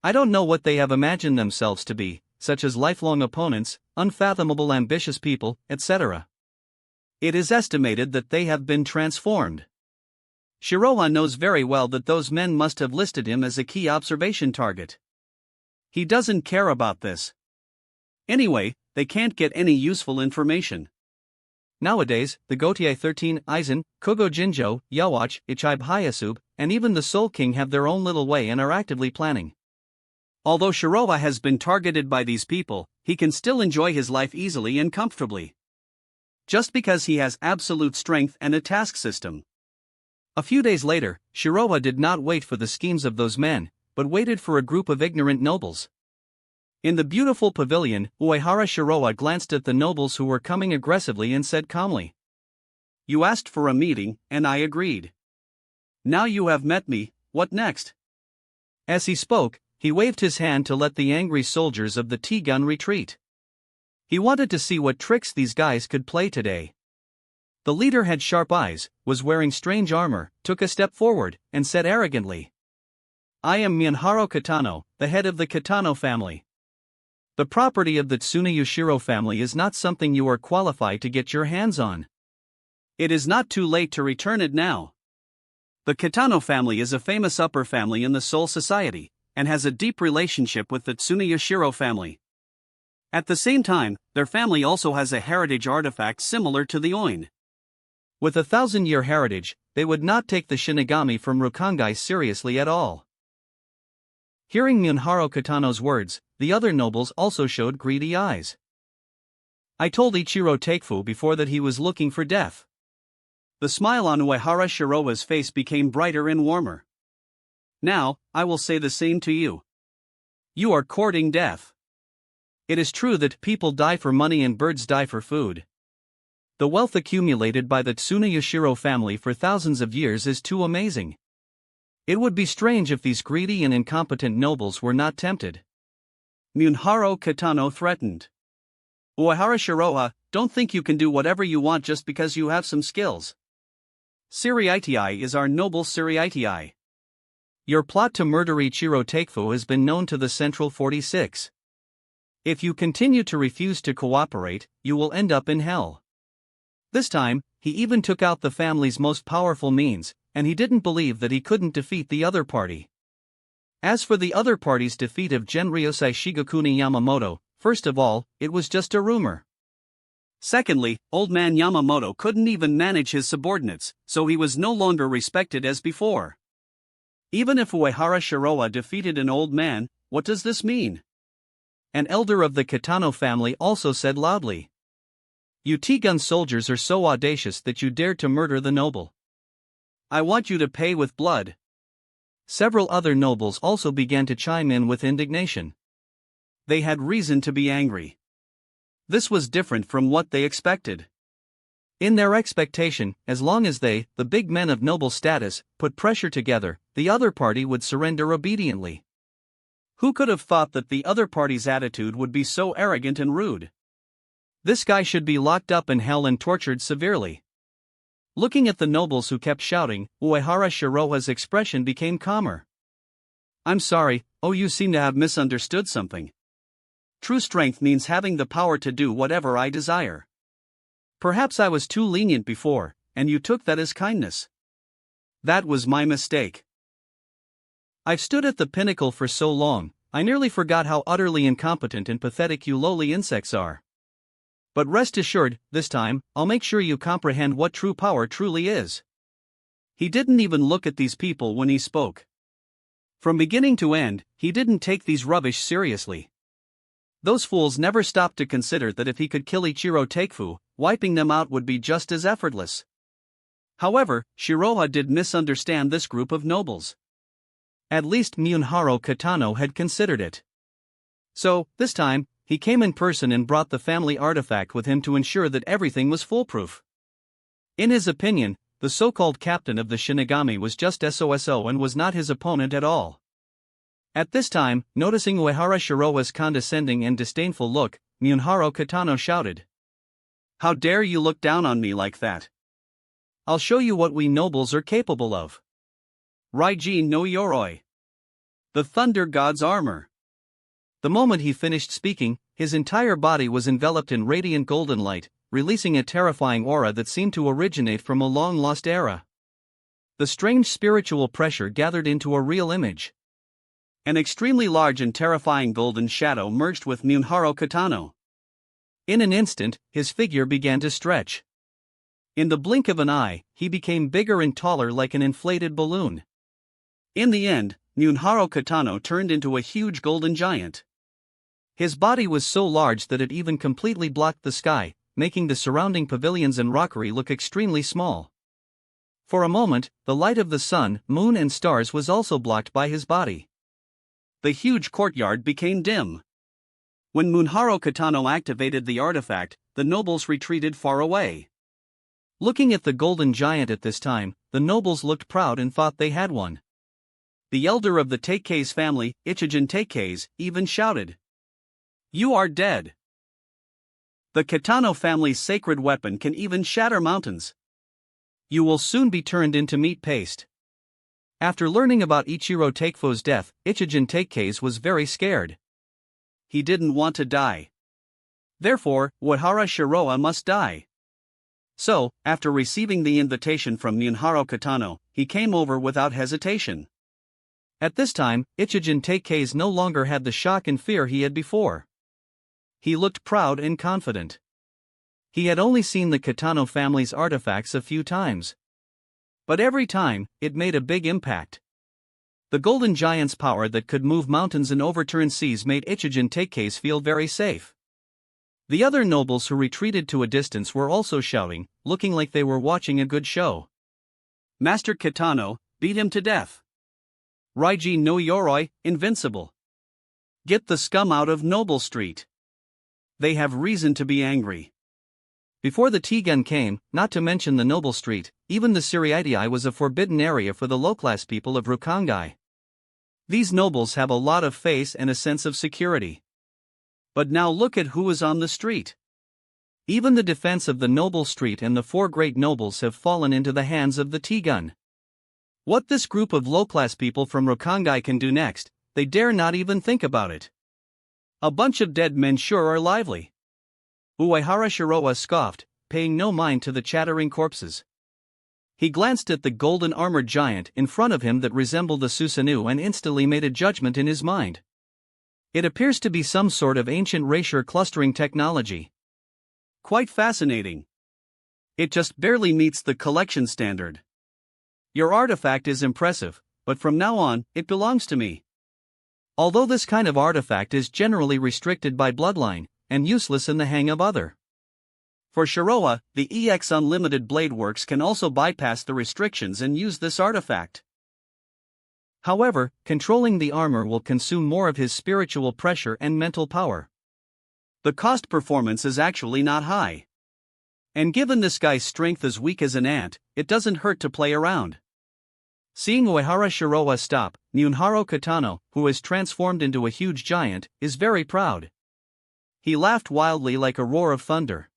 I don't know what they have imagined themselves to be, such as lifelong opponents, unfathomable ambitious people, etc. It is estimated that they have been transformed. Shiroha knows very well that those men must have listed him as a key observation target. He doesn't care about this. Anyway, they can't get any useful information. Nowadays, the Gotye 13, Aizen, Kogo Jinjo, Yawach, Ichibe Hayasube, and even the Soul King have their own little way and are actively planning. Although Shiroha has been targeted by these people, he can still enjoy his life easily and comfortably. Just because he has absolute strength and a task system. A few days later, Shiroha did not wait for the schemes of those men, but waited for a group of ignorant nobles. In the beautiful pavilion, Uehara Shiroha glanced at the nobles who were coming aggressively and said calmly, "You asked for a meeting, and I agreed. Now you have met me, what next?" As he spoke, he waved his hand to let the angry soldiers of the T-gun retreat. He wanted to see what tricks these guys could play today. The leader had sharp eyes, was wearing strange armor, took a step forward, and said arrogantly, "I am Minharu Kitano, the head of the Kitano family. The property of the Tsuneyushiro family is not something you are qualified to get your hands on. It is not too late to return it now. The Kitano family is a famous upper family in the Soul Society, and has a deep relationship with the Tsuneyushiro family. At the same time, their family also has a heritage artifact similar to the Oin. With a 1,000-year heritage, they would not take the Shinigami from Rukongai seriously at all." Hearing Minharu Kitano's words, the other nobles also showed greedy eyes. "I told Ichiro Takefu before that he was looking for death." The smile on Uehara Shiroha's face became brighter and warmer. "Now, I will say the same to you. You are courting death. It is true that people die for money and birds die for food. The wealth accumulated by the Tsuneyushiro family for thousands of years is too amazing. It would be strange if these greedy and incompetent nobles were not tempted." Minharu Kitano threatened. "Uehara Shiroha, don't think you can do whatever you want just because you have some skills. Siriitii is our noble Siriitii. Your plot to murder Ichiro Takefu has been known to the Central 46. If you continue to refuse to cooperate, you will end up in hell." This time, he even took out the family's most powerful means, and he didn't believe that he couldn't defeat the other party. As for the other party's defeat of Genryosei Shigekuni Yamamoto, first of all, it was just a rumor. Secondly, old man Yamamoto couldn't even manage his subordinates, so he was no longer respected as before. Even if Uehara Shiroha defeated an old man, what does this mean? An elder of the Kitano family also said loudly, "You T-gun soldiers are so audacious that you dared to murder the noble. I want you to pay with blood." Several other nobles also began to chime in with indignation. They had reason to be angry. This was different from what they expected. In their expectation, as long as they, the big men of noble status, put pressure together, the other party would surrender obediently. Who could have thought that the other party's attitude would be so arrogant and rude? This guy should be locked up in hell and tortured severely. Looking at the nobles who kept shouting, Uehara Shiroha's expression became calmer. "I'm sorry, you seem to have misunderstood something. True strength means having the power to do whatever I desire. Perhaps I was too lenient before, and you took that as kindness. That was my mistake. I've stood at the pinnacle for so long, I nearly forgot how utterly incompetent and pathetic you lowly insects are. But rest assured, this time, I'll make sure you comprehend what true power truly is." He didn't even look at these people when he spoke. From beginning to end, he didn't take these rubbish seriously. Those fools never stopped to consider that if he could kill Ichiro Takefu, wiping them out would be just as effortless. However, Shiroha did misunderstand this group of nobles. At least Minharu Kitano had considered it. So, this time, he came in person and brought the family artifact with him to ensure that everything was foolproof. In his opinion, the so-called captain of the Shinigami was just SOSO and was not his opponent at all. At this time, noticing Uehara Shiroha's condescending and disdainful look, Minharu Kitano shouted, How dare you look down on me like that? I'll show you what we nobles are capable of. Raijin no Yoroi. The Thunder God's armor. The moment he finished speaking, his entire body was enveloped in radiant golden light, releasing a terrifying aura that seemed to originate from a long-lost era. The strange spiritual pressure gathered into a real image. An extremely large and terrifying golden shadow merged with Muneharo Kitano. In an instant, his figure began to stretch. In the blink of an eye, he became bigger and taller like an inflated balloon. In the end, Muneharo Kitano turned into a huge golden giant. His body was so large that it even completely blocked the sky, making the surrounding pavilions and rockery look extremely small. For a moment, the light of the sun, moon and stars was also blocked by his body. The huge courtyard became dim. When Muneharo Kitano activated the artifact, the nobles retreated far away. Looking at the golden giant at this time, the nobles looked proud and thought they had one. The elder of the Teikei's family, Ichigen Teikei, even shouted, "You are dead." The Kitano family's sacred weapon can even shatter mountains. You will soon be turned into meat paste. After learning about Ichiro Takefu's death, Ichigen Teikei was very scared. He didn't want to die. Therefore, Uehara Shiroa must die. So, after receiving the invitation from Muneharo Kitano, he came over without hesitation. At this time, Ichigen Teikei no longer had the shock and fear he had before. He looked proud and confident. He had only seen the Kitano family's artifacts a few times. But every time, it made a big impact. The golden giant's power that could move mountains and overturn seas made Ichigen Teikei feel very safe. The other nobles who retreated to a distance were also shouting, looking like they were watching a good show. "Master Kitano, beat him to death. Raiji no Yoroi, invincible. Get the scum out of Noble Street. They have reason to be angry." Before the T-gun came, not to mention the Noble Street, even the Siriitii was a forbidden area for the low-class people of Rukongai. These nobles have a lot of face and a sense of security. But now look at who is on the street. Even the defense of the Noble Street and the four great nobles have fallen into the hands of the T-gun. What this group of low-class people from Rukongai can do next, they dare not even think about it. A bunch of dead men sure are lively. Uehara Shiroa scoffed, paying no mind to the chattering corpses. He glanced at the golden armored giant in front of him that resembled the Susanoo and instantly made a judgment in his mind. It appears to be some sort of ancient Racier clustering technology. Quite fascinating. It just barely meets the collection standard. Your artifact is impressive, but from now on, it belongs to me. Although this kind of artifact is generally restricted by bloodline, and useless in the hang of other. For Shiroa, the EX Unlimited Blade Works can also bypass the restrictions and use this artifact. However, controlling the armor will consume more of his spiritual pressure and mental power. The cost performance is actually not high. And given this guy's strength as weak as an ant, it doesn't hurt to play around. Seeing Uehara Shiroa stop, Muneharo Kitano, who is transformed into a huge giant, is very proud. He laughed wildly like a roar of thunder.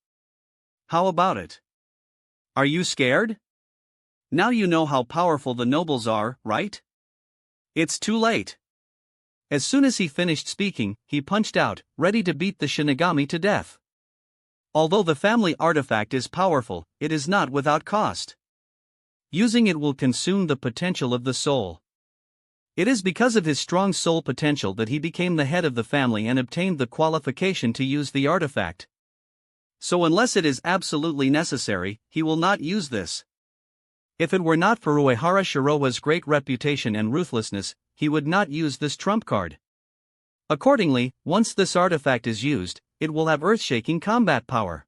How about it? Are you scared? Now you know how powerful the nobles are, right? It's too late. As soon as he finished speaking, he punched out, ready to beat the Shinigami to death. Although the family artifact is powerful, it is not without cost. Using it will consume the potential of the soul. It is because of his strong soul potential that he became the head of the family and obtained the qualification to use the artifact. So unless it is absolutely necessary, he will not use this. If it were not for Uehara Shiroa's great reputation and ruthlessness, he would not use this trump card. Accordingly, once this artifact is used, it will have earth-shaking combat power.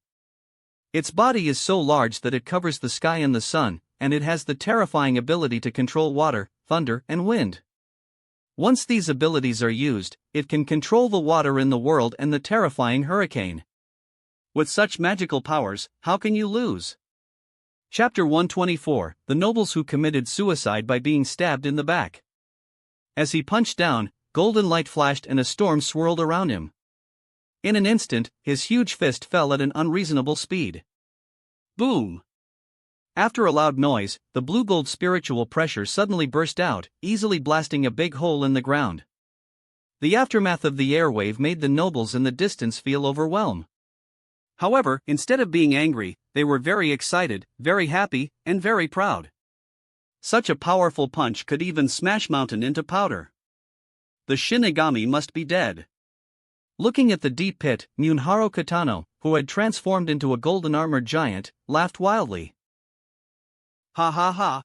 Its body is so large that it covers the sky and the sun, and it has the terrifying ability to control water, thunder, and wind. Once these abilities are used, it can control the water in the world and the terrifying hurricane. With such magical powers, how can you lose? Chapter 124, The Nobles Who Committed Suicide by Being Stabbed in the Back. As he punched down, golden light flashed and a storm swirled around him. In an instant, his huge fist fell at an unreasonable speed. Boom! After a loud noise, the blue gold spiritual pressure suddenly burst out, easily blasting a big hole in the ground. The aftermath of the airwave made the nobles in the distance feel overwhelmed. However, instead of being angry, they were very excited, very happy, and very proud. Such a powerful punch could even smash mountain into powder. The Shinigami must be dead. Looking at the deep pit, Muneharo Kitano, who had transformed into a golden armored giant, laughed wildly. Ha ha ha.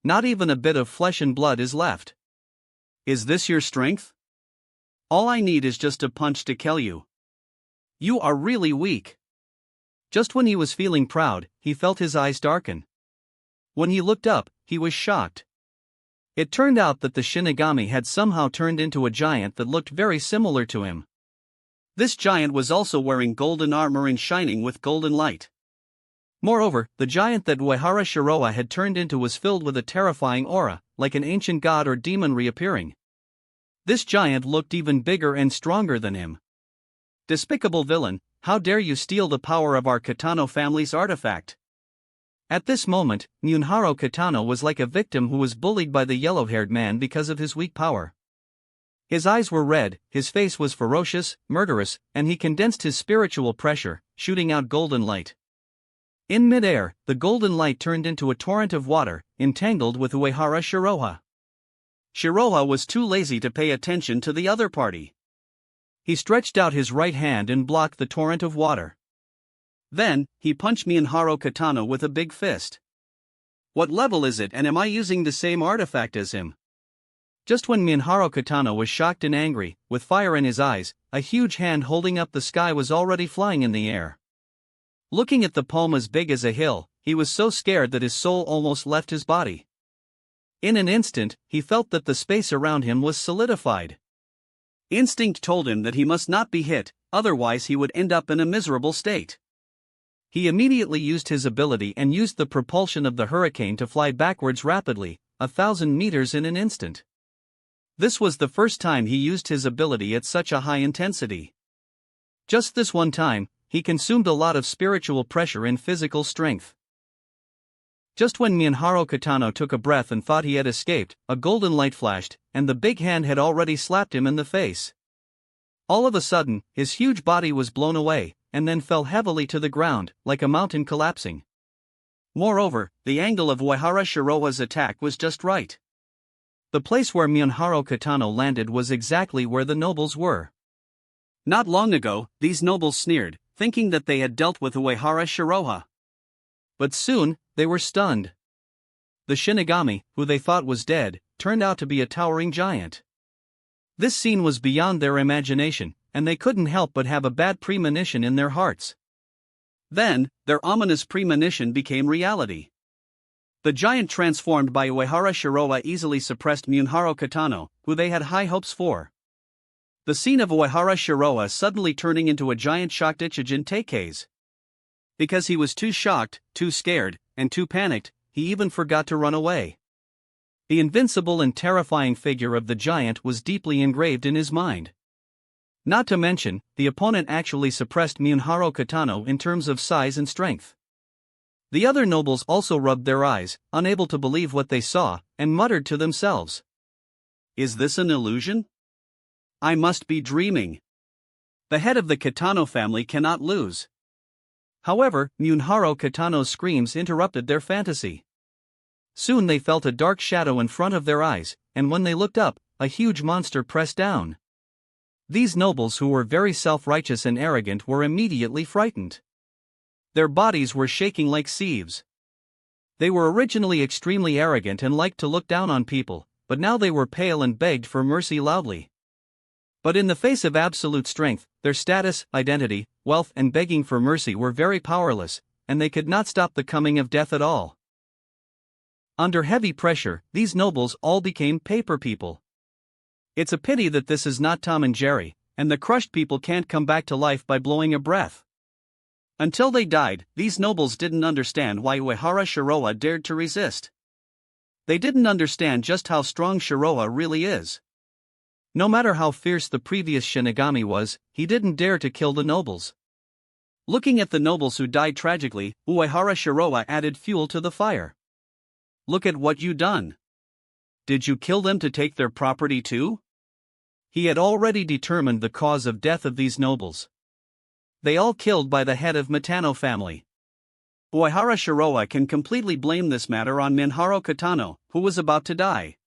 Not even a bit of flesh and blood is left. Is this your strength? All I need is just a punch to kill you. You are really weak. Just when he was feeling proud, he felt his eyes darken. When he looked up, he was shocked. It turned out that the Shinigami had somehow turned into a giant that looked very similar to him. This giant was also wearing golden armor and shining with golden light. Moreover, the giant that Uehara Shiroa had turned into was filled with a terrifying aura, like an ancient god or demon reappearing. This giant looked even bigger and stronger than him. Despicable villain, how dare you steal the power of our Kitano family's artifact? At this moment, Muneharo Kitano was like a victim who was bullied by the yellow-haired man because of his weak power. His eyes were red, his face was ferocious, murderous, and he condensed his spiritual pressure, shooting out golden light. In mid-air, the golden light turned into a torrent of water, entangled with Uehara Shiroha. Shiroha was too lazy to pay attention to the other party. He stretched out his right hand and blocked the torrent of water. Then, he punched Muneharo Kitano with a big fist. What level is it, and am I using the same artifact as him? Just when Muneharo Kitano was shocked and angry, with fire in his eyes, a huge hand holding up the sky was already flying in the air. Looking at the palm as big as a hill, he was so scared that his soul almost left his body. In an instant, he felt that the space around him was solidified. Instinct told him that he must not be hit, otherwise he would end up in a miserable state. He immediately used his ability and used the propulsion of the hurricane to fly backwards rapidly, 1,000 meters in an instant. This was the first time he used his ability at such a high intensity. Just this one time, he consumed a lot of spiritual pressure and physical strength. Just when Muneharo Kitano took a breath and thought he had escaped, a golden light flashed, and the big hand had already slapped him in the face. All of a sudden, his huge body was blown away, and then fell heavily to the ground, like a mountain collapsing. Moreover, the angle of Uehara Shiroha's attack was just right. The place where Muneharo Kitano landed was exactly where the nobles were. Not long ago, these nobles sneered, thinking that they had dealt with Uehara Shiroha. But soon, they were stunned. The Shinigami, who they thought was dead, turned out to be a towering giant. This scene was beyond their imagination, and they couldn't help but have a bad premonition in their hearts. Then, their ominous premonition became reality. The giant transformed by Uehara Shiroha easily suppressed Muneharo Kitano, who they had high hopes for. The scene of Uehara Shiroha suddenly turning into a giant shocked Ichijin Teikei's. Because he was too shocked, too scared, and too panicked, he even forgot to run away. The invincible and terrifying figure of the giant was deeply engraved in his mind. Not to mention, the opponent actually suppressed Muneharo Kitano in terms of size and strength. The other nobles also rubbed their eyes, unable to believe what they saw, and muttered to themselves. Is this an illusion? I must be dreaming. The head of the Kitano family cannot lose. However, Muneharo Kitano's screams interrupted their fantasy. Soon they felt a dark shadow in front of their eyes, and when they looked up, a huge monster pressed down. These nobles who were very self-righteous and arrogant were immediately frightened. Their bodies were shaking like sieves. They were originally extremely arrogant and liked to look down on people, but now they were pale and begged for mercy loudly. But in the face of absolute strength, their status, identity, wealth and begging for mercy were very powerless, and they could not stop the coming of death at all. Under heavy pressure, these nobles all became paper people. It's a pity that this is not Tom and Jerry, and the crushed people can't come back to life by blowing a breath. Until they died, these nobles didn't understand why Uehara Shiroha dared to resist. They didn't understand just how strong Shiroha really is. No matter how fierce the previous Shinigami was, he didn't dare to kill the nobles. Looking at the nobles who died tragically, Uehara Shiroa added fuel to the fire. Look at what you done. Did you kill them to take their property too? He had already determined the cause of death of these nobles. They all killed by the head of Mitano family. Uehara Shiroa can completely blame this matter on Minharu Kitano, who was about to die.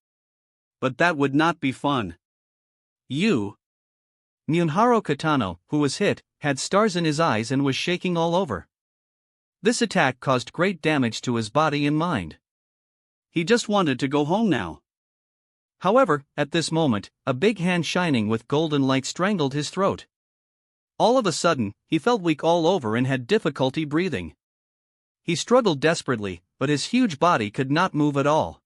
But that would not be fun. Minharu Kitano, who was hit, had stars in his eyes and was shaking all over. This attack caused great damage to his body and mind. He just wanted to go home now. However, at this moment, a big hand shining with golden light strangled his throat. All of a sudden, he felt weak all over and had difficulty breathing. He struggled desperately, but his huge body could not move at all.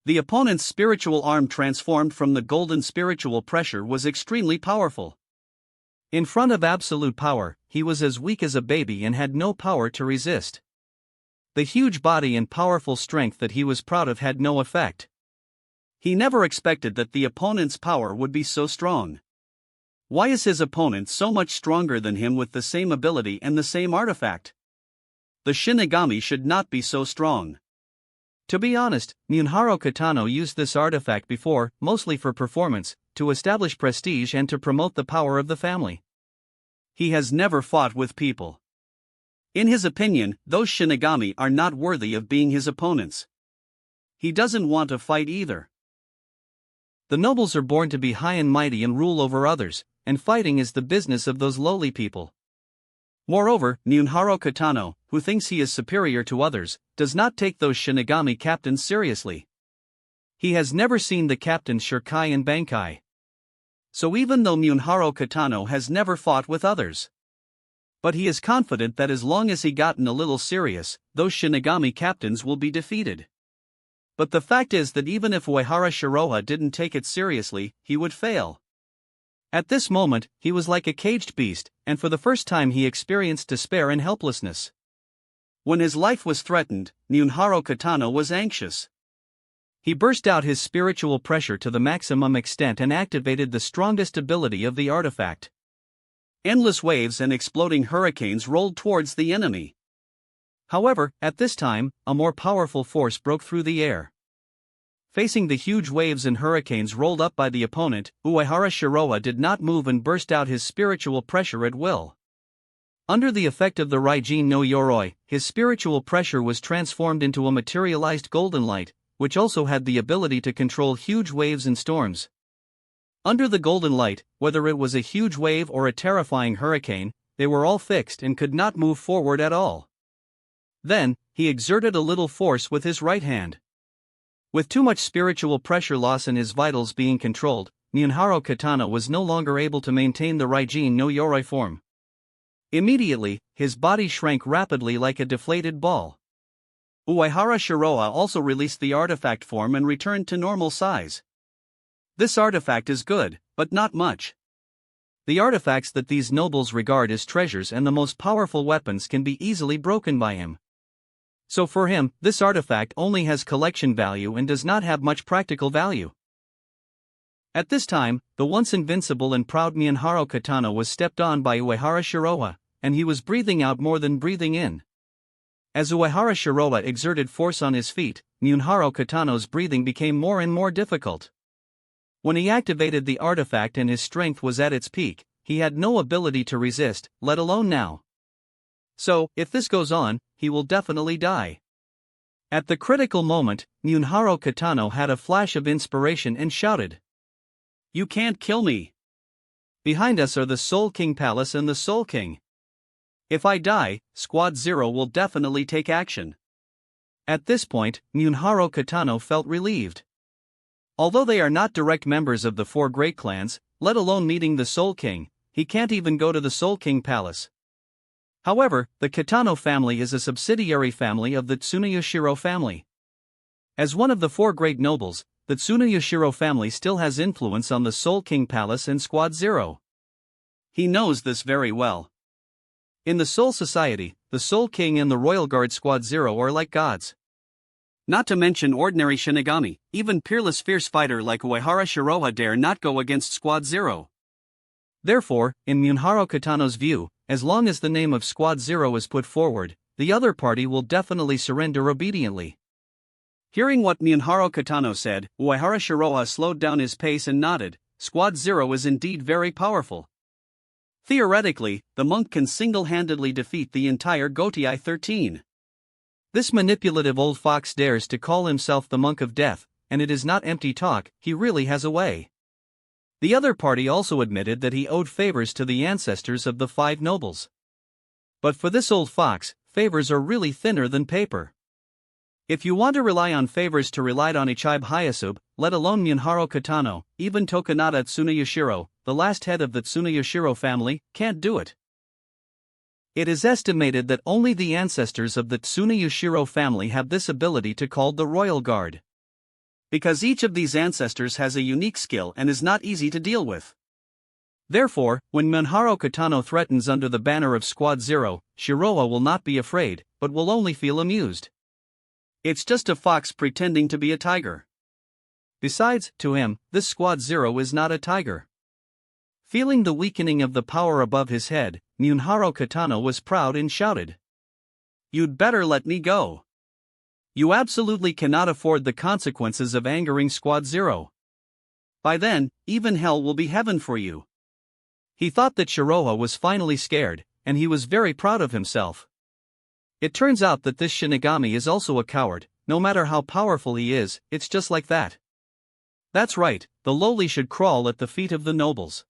The opponent's spiritual arm transformed from the golden spiritual pressure was extremely powerful. In front of absolute power, he was as weak as a baby and had no power to resist. The huge body and powerful strength that he was proud of had no effect. He never expected that the opponent's power would be so strong. Why is his opponent so much stronger than him with the same ability and the same artifact? The Shinigami should not be so strong. To be honest, Minharu Kitano used this artifact before, mostly for performance, to establish prestige and to promote the power of the family. He has never fought with people. In his opinion, those Shinigami are not worthy of being his opponents. He doesn't want to fight either. The nobles are born to be high and mighty and rule over others, and fighting is the business of those lowly people. Moreover, Minharu Kitano, who thinks he is superior to others, does not take those Shinigami captains seriously. He has never seen the captains Shirkai and Bankai. So even though Minharu Kitano has never fought with others, but he is confident that as long as he gotten a little serious, those Shinigami captains will be defeated. But the fact is that even if Uehara Shiroa didn't take it seriously, he would fail. At this moment, he was like a caged beast, and for the first time he experienced despair and helplessness. When his life was threatened, Minharu Kitano was anxious. He burst out his spiritual pressure to the maximum extent and activated the strongest ability of the artifact. Endless waves and exploding hurricanes rolled towards the enemy. However, at this time, a more powerful force broke through the air. Facing the huge waves and hurricanes rolled up by the opponent, Uehara Shiroa did not move and burst out his spiritual pressure at will. Under the effect of the Raijin no Yoroi, his spiritual pressure was transformed into a materialized golden light, which also had the ability to control huge waves and storms. Under the golden light, whether it was a huge wave or a terrifying hurricane, they were all fixed and could not move forward at all. Then, he exerted a little force with his right hand. With too much spiritual pressure loss and his vitals being controlled, Minharu Kitano was no longer able to maintain the Raijin no Yoroi form. Immediately, his body shrank rapidly like a deflated ball. Uehara Shiroa also released the artifact form and returned to normal size. This artifact is good, but not much. The artifacts that these nobles regard as treasures and the most powerful weapons can be easily broken by him. So for him, this artifact only has collection value and does not have much practical value. At this time, the once invincible and proud Minharu Kitano was stepped on by Uehara Shiroa, and he was breathing out more than breathing in. As Uehara Shiroa exerted force on his feet, Minharu Kitano's breathing became more and more difficult. When he activated the artifact and his strength was at its peak, he had no ability to resist, let alone now. So, if this goes on, he will definitely die. At the critical moment, Minharu Kitano had a flash of inspiration and shouted, "You can't kill me! Behind us are the Soul King Palace and the Soul King. If I die, Squad Zero will definitely take action." At this point, Minharu Kitano felt relieved. Although they are not direct members of the four great clans, let alone meeting the Soul King, he can't even go to the Soul King Palace. However, the Kitano family is a subsidiary family of the Tsuneyashiro family. As one of the four great nobles, the Tsuneyashiro family still has influence on the Soul King Palace and Squad Zero. He knows this very well. In the Soul Society, the Soul King and the Royal Guard Squad Zero are like gods. Not to mention ordinary Shinigami, even peerless fierce fighter like Uehara Shiroha dare not go against Squad Zero. Therefore, in Muneharo Kitano's view, as long as the name of Squad Zero is put forward, the other party will definitely surrender obediently. Hearing what Muneharo Kitano said, Uehara Shiroha slowed down his pace and nodded. Squad Zero is indeed very powerful. Theoretically, the monk can single-handedly defeat the entire Gotei 13. This manipulative old fox dares to call himself the Monk of Death, and it is not empty talk, he really has a way. The other party also admitted that he owed favors to the ancestors of the 5 nobles. But for this old fox, favors are really thinner than paper. If you want to rely on favors to rely on Ichibe Hyasube, let alone Muneharo Kitano, even Tokunada Tsunayoshiro, the last head of the Tsunayoshiro family, can't do it. It is estimated that only the ancestors of the Tsunayoshiro family have this ability to call the Royal Guard. Because each of these ancestors has a unique skill and is not easy to deal with. Therefore, when Muneharo Kitano threatens under the banner of Squad Zero, Shiroha will not be afraid, but will only feel amused. It's just a fox pretending to be a tiger. Besides, to him, this Squad Zero is not a tiger. Feeling the weakening of the power above his head, Muneharo Kitano was proud and shouted, "You'd better let me go. You absolutely cannot afford the consequences of angering Squad Zero. By then, even hell will be heaven for you." He thought that Shiroha was finally scared, and he was very proud of himself. It turns out that this Shinigami is also a coward. No matter how powerful he is, it's just like that. That's right, the lowly should crawl at the feet of the nobles.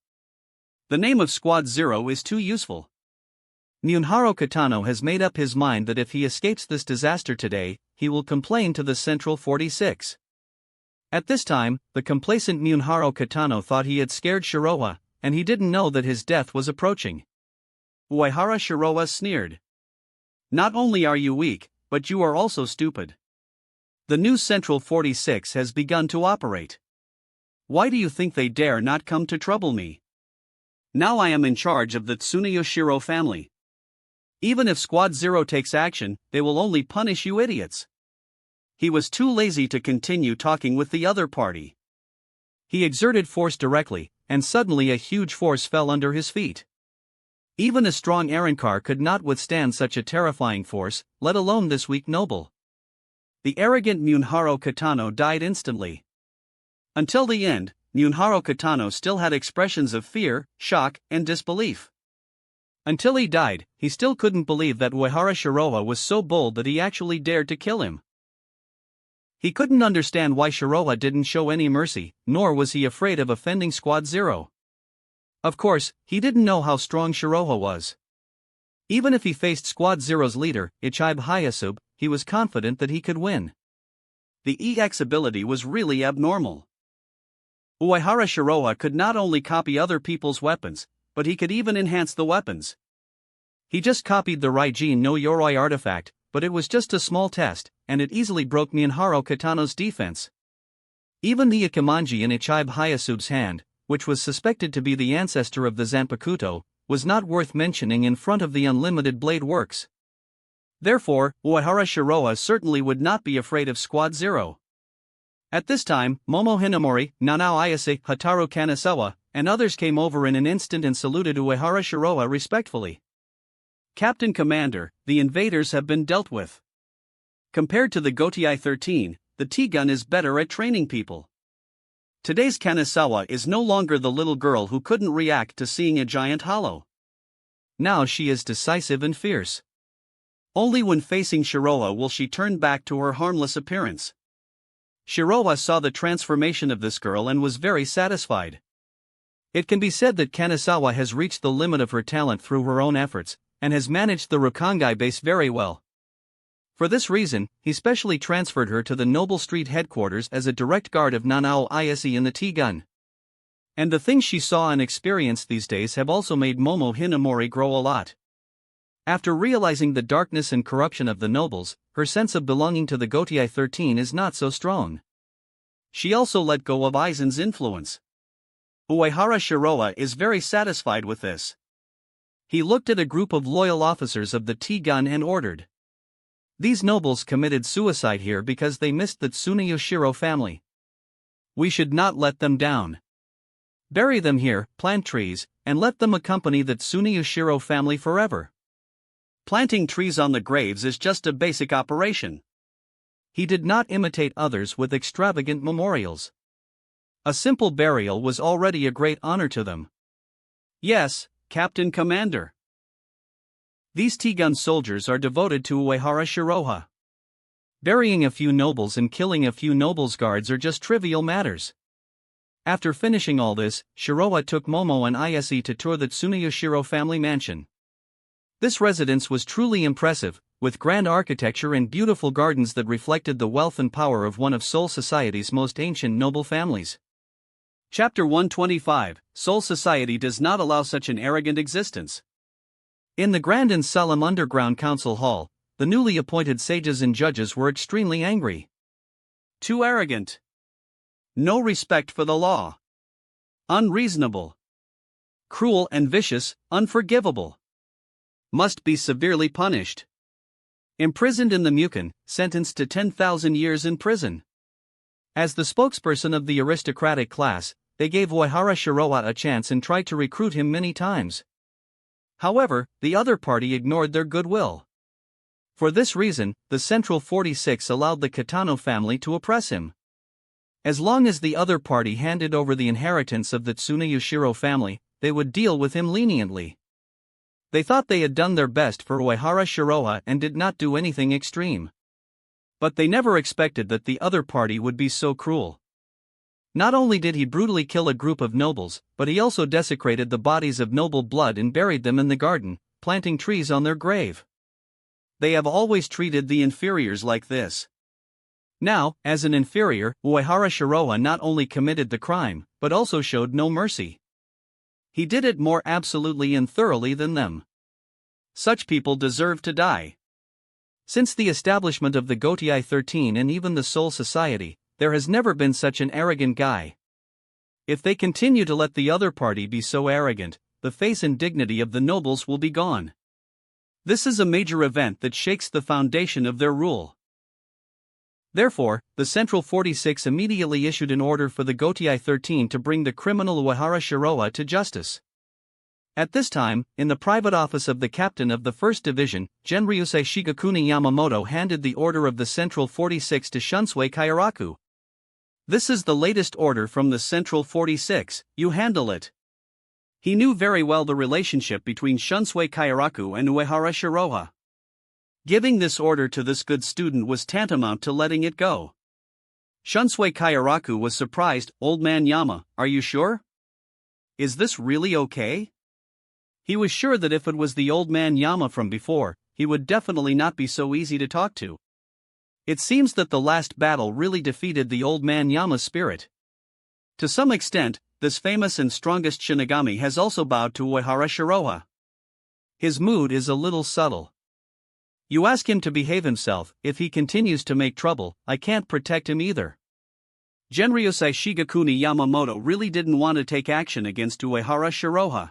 The name of Squad Zero is too useful. Muneharo Kitano has made up his mind that if he escapes this disaster today, he will complain to the Central 46. At this time, the complacent Muneharo Kitano thought he had scared Shiroha, and he didn't know that his death was approaching. Uehara Shiroha sneered. "Not only are you weak, but you are also stupid. The new Central 46 has begun to operate. Why do you think they dare not come to trouble me? Now I am in charge of the Tsunayoshiro family. Even if Squad Zero takes action, they will only punish you idiots." He was too lazy to continue talking with the other party. He exerted force directly, and suddenly a huge force fell under his feet. Even a strong Arrancar could not withstand such a terrifying force, let alone this weak noble. The arrogant Muneharo Kitano died instantly. Until the end, Muneharo Kitano still had expressions of fear, shock, and disbelief. Until he died, he still couldn't believe that Uehara Shiroha was so bold that he actually dared to kill him. He couldn't understand why Shiroha didn't show any mercy, nor was he afraid of offending Squad Zero. Of course, he didn't know how strong Shiroha was. Even if he faced Squad Zero's leader, Ichibe Hyasube, he was confident that he could win. The EX ability was really abnormal. Uehara Shiroha could not only copy other people's weapons, but he could even enhance the weapons. He just copied the Raijin no Yoroi artifact, but it was just a small test, and it easily broke Muneharo Kitano's defense. Even the Ikemanji in Ichibe Hyasube's hand, which was suspected to be the ancestor of the Zanpakuto, was not worth mentioning in front of the unlimited blade works. Therefore, Uehara Shiroha certainly would not be afraid of Squad Zero. At this time, Momo Hinamori, Nanao Ayase, Hataru Kanazawa, and others came over in an instant and saluted Uehara Shiroha respectfully. "Captain Commander, the invaders have been dealt with. Compared to the Gotei 13, the T-gun is better at training people. Today's Kanazawa is no longer the little girl who couldn't react to seeing a giant hollow. Now she is decisive and fierce. Only when facing Shiroha will she turn back to her harmless appearance." Shiroha saw the transformation of this girl and was very satisfied. It can be said that Kanazawa has reached the limit of her talent through her own efforts, and has managed the Rukongai base very well. For this reason, he specially transferred her to the Noble Street headquarters as a direct guard of Nanao Ayase in the T-gun. And the things she saw and experienced these days have also made Momo Hinamori grow a lot. After realizing the darkness and corruption of the nobles, her sense of belonging to the Gotei 13 is not so strong. She also let go of Aizen's influence. Uehara Shiroha is very satisfied with this. He looked at a group of loyal officers of the T-gun and ordered, These nobles committed suicide here because they missed the Tsunayoshiro family. We should not let them down. Bury them here, plant trees, and let them accompany the Tsunayoshiro family forever. Planting trees on the graves is just a basic operation. He did not imitate others with extravagant memorials. A simple burial was already a great honor to them. Yes, Captain Commander. These T-gun soldiers are devoted to Uehara Shiroha. Burying a few nobles and killing a few nobles' guards are just trivial matters. After finishing all this, Shiroha took Momo and Ise to tour the Tsunayoshiro family mansion. This residence was truly impressive, with grand architecture and beautiful gardens that reflected the wealth and power of one of Seoul society's most ancient noble families. Chapter 125, Seoul society does not allow such an arrogant existence. In the grand and solemn underground council hall, the newly appointed sages and judges were extremely angry. Too arrogant. No respect for the law. Unreasonable. Cruel and vicious, unforgivable. Must be severely punished. Imprisoned in the Mukan, sentenced to 10,000 years in prison. As the spokesperson of the aristocratic class, they gave Uehara Shiroha a chance and tried to recruit him many times. However, the other party ignored their goodwill. For this reason, the Central 46 allowed the Kitano family to oppress him. As long as the other party handed over the inheritance of the Tsunayoshiro family, they would deal with him leniently. They thought they had done their best for Uehara Shiroha and did not do anything extreme. But they never expected that the other party would be so cruel. Not only did he brutally kill a group of nobles, but he also desecrated the bodies of noble blood and buried them in the garden, planting trees on their grave. They have always treated the inferiors like this. Now, as an inferior, Uehara Shiroha not only committed the crime, but also showed no mercy. He did it more absolutely and thoroughly than them. Such people deserve to die. Since the establishment of the Gotei 13 and even the Seoul Society, there has never been such an arrogant guy. If they continue to let the other party be so arrogant, the face and dignity of the nobles will be gone. This is a major event that shakes the foundation of their rule. Therefore, the Central 46 immediately issued an order for the Gotei 13 to bring the criminal Uehara Shiroha to justice. At this time, in the private office of the captain of the 1st Division, Genryusei Shigekuni Yamamoto handed the order of the Central 46 to Shunsui Kairaku. This is the latest order from the Central 46, you handle it. He knew very well the relationship between Shunsui Kairaku and Uehara Shiroha. Giving this order to this good student was tantamount to letting it go. Shunsui Kairaku was surprised. Old man Yama, are you sure? Is this really okay? He was sure that if it was the old man Yama from before, he would definitely not be so easy to talk to. It seems that the last battle really defeated the old man Yama's spirit. To some extent, this famous and strongest Shinigami has also bowed to Uehara Shiroha. His mood is a little subtle. You ask him to behave himself. If he continues to make trouble, I can't protect him either. Genryusei Shigekuni Yamamoto really didn't want to take action against Uehara Shiroha.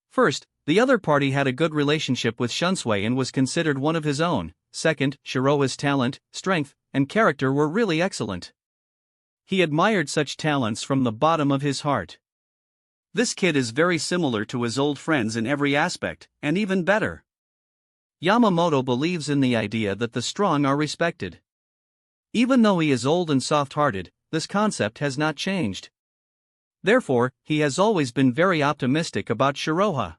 First, the other party had a good relationship with Shunsui and was considered one of his own. Second, Shiroha's talent, strength, and character were really excellent. He admired such talents from the bottom of his heart. This kid is very similar to his old friends in every aspect, and even better. Yamamoto believes in the idea that the strong are respected. Even though he is old and soft-hearted, this concept has not changed. Therefore, he has always been very optimistic about Shiroha.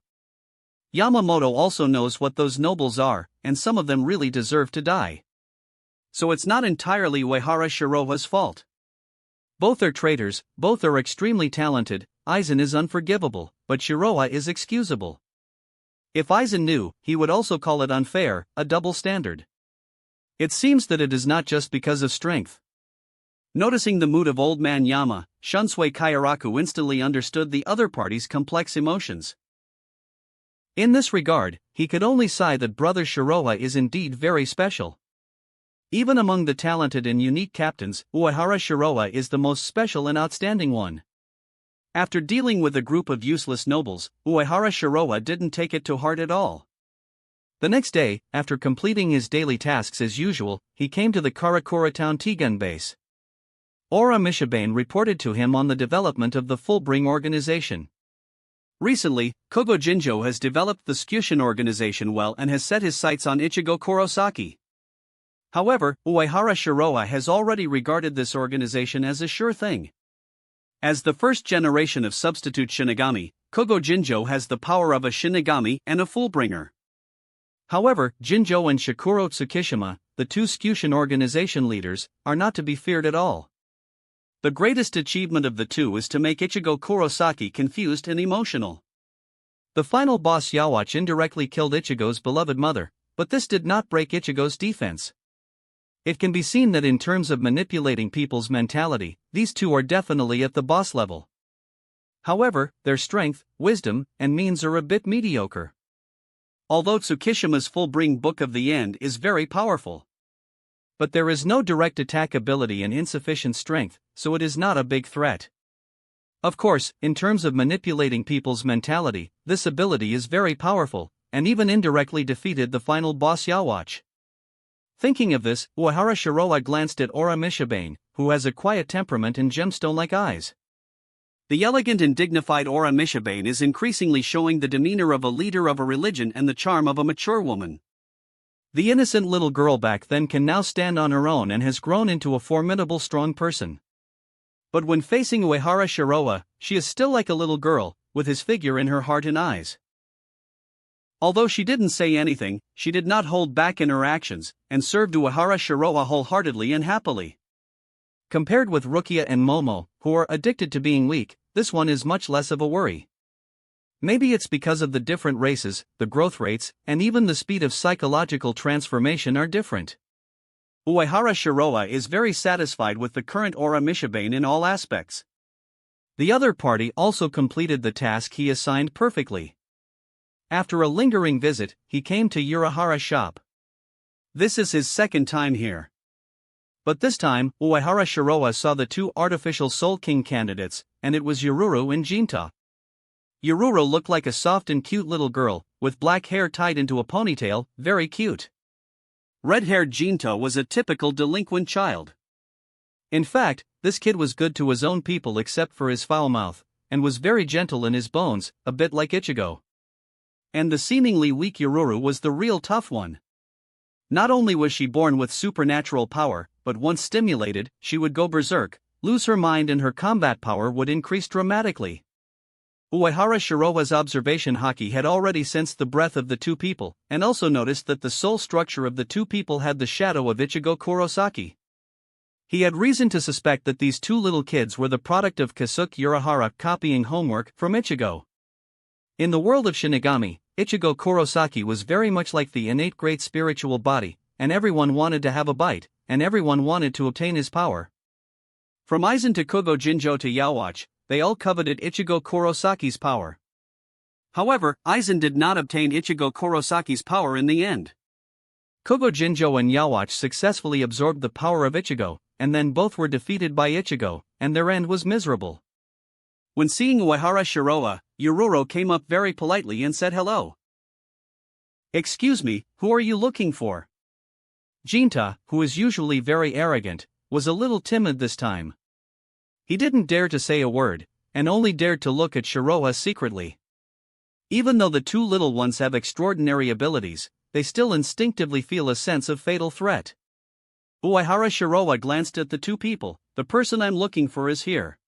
Yamamoto also knows what those nobles are, and some of them really deserve to die. So it's not entirely Uehara Shiroha's fault. Both are traitors, both are extremely talented. Aizen is unforgivable, but Shiroha is excusable. If Aizen knew, he would also call it unfair, a double standard. It seems that it is not just because of strength. Noticing the mood of old man Yama, Shunsui Kairaku instantly understood the other party's complex emotions. In this regard, he could only sigh that brother Shiroha is indeed very special. Even among the talented and unique captains, Uehara Shiroha is the most special and outstanding one. After dealing with a group of useless nobles, Uehara Shiroha didn't take it to heart at all. The next day, after completing his daily tasks as usual, he came to the Karakura Town T-Gun base. Ora Mishabane reported to him on the development of the Fullbring organization. Recently, Kogo Jinjo has developed the Skyushin organization well and has set his sights on Ichigo Kurosaki. However, Uehara Shiroa has already regarded this organization as a sure thing. As the first generation of substitute Shinigami, Kogo Jinjo has the power of a Shinigami and a Fullbringer. However, Jinjo and Shikuro Tsukishima, the two Skyushin organization leaders, are not to be feared at all. The greatest achievement of the two is to make Ichigo Kurosaki confused and emotional. The final boss Yawatch indirectly killed Ichigo's beloved mother, but this did not break Ichigo's defense. It can be seen that in terms of manipulating people's mentality, these two are definitely at the boss level. However, their strength, wisdom, and means are a bit mediocre. Although Tsukishima's Fullbring Book of the End is very powerful, but there is no direct attack ability and insufficient strength, so it is not a big threat. Of course, in terms of manipulating people's mentality, this ability is very powerful, and even indirectly defeated the final boss Yawatch. Thinking of this, Uehara Shiroa glanced at Ora Mishabane, who has a quiet temperament and gemstone-like eyes. The elegant and dignified Ora Mishabane is increasingly showing the demeanor of a leader of a religion and the charm of a mature woman. The innocent little girl back then can now stand on her own and has grown into a formidable strong person. But when facing Uehara Shiroa, she is still like a little girl, with his figure in her heart and eyes. Although she didn't say anything, she did not hold back in her actions, and served Uehara Shiroa wholeheartedly and happily. Compared with Rukia and Momo, who are addicted to being weak, this one is much less of a worry. Maybe it's because of the different races, the growth rates, and even the speed of psychological transformation are different. Uehara Shiroa is very satisfied with the current Ora Mishabane in all aspects. The other party also completed the task he assigned perfectly. After a lingering visit, he came to Urahara's shop. This is his second time here. But this time, Uehara Shiroa saw the two artificial Soul King candidates, and it was Yururu and Jinta. Yururu looked like a soft and cute little girl, with black hair tied into a ponytail, very cute. Red-haired Jinta was a typical delinquent child. In fact, this kid was good to his own people except for his foul mouth, and was very gentle in his bones, a bit like Ichigo. And the seemingly weak Yururu was the real tough one. Not only was she born with supernatural power, but once stimulated, she would go berserk, lose her mind, and her combat power would increase dramatically. Uehara Shiroa's observation haki had already sensed the breath of the two people, and also noticed that the soul structure of the two people had the shadow of Ichigo Kurosaki. He had reason to suspect that these two little kids were the product of Kasuke Urahara copying homework from Ichigo. In the world of Shinigami, Ichigo Kurosaki was very much like the innate great spiritual body, and everyone wanted to have a bite, and everyone wanted to obtain his power. From Aizen to Kogo Jinjo to Yawatch, they all coveted Ichigo Kurosaki's power. However, Aizen did not obtain Ichigo Kurosaki's power in the end. Kogo Jinjo and Yawatch successfully absorbed the power of Ichigo, and then both were defeated by Ichigo, and their end was miserable. When seeing Uehara Shiroa, Yururu came up very politely and said hello. "Excuse me, who are you looking for?" Jinta, who is usually very arrogant, was a little timid this time. He didn't dare to say a word, and only dared to look at Shiroa secretly. Even though the two little ones have extraordinary abilities, they still instinctively feel a sense of fatal threat. Uehara Shiroa glanced at the two people. "The person I'm looking for is here."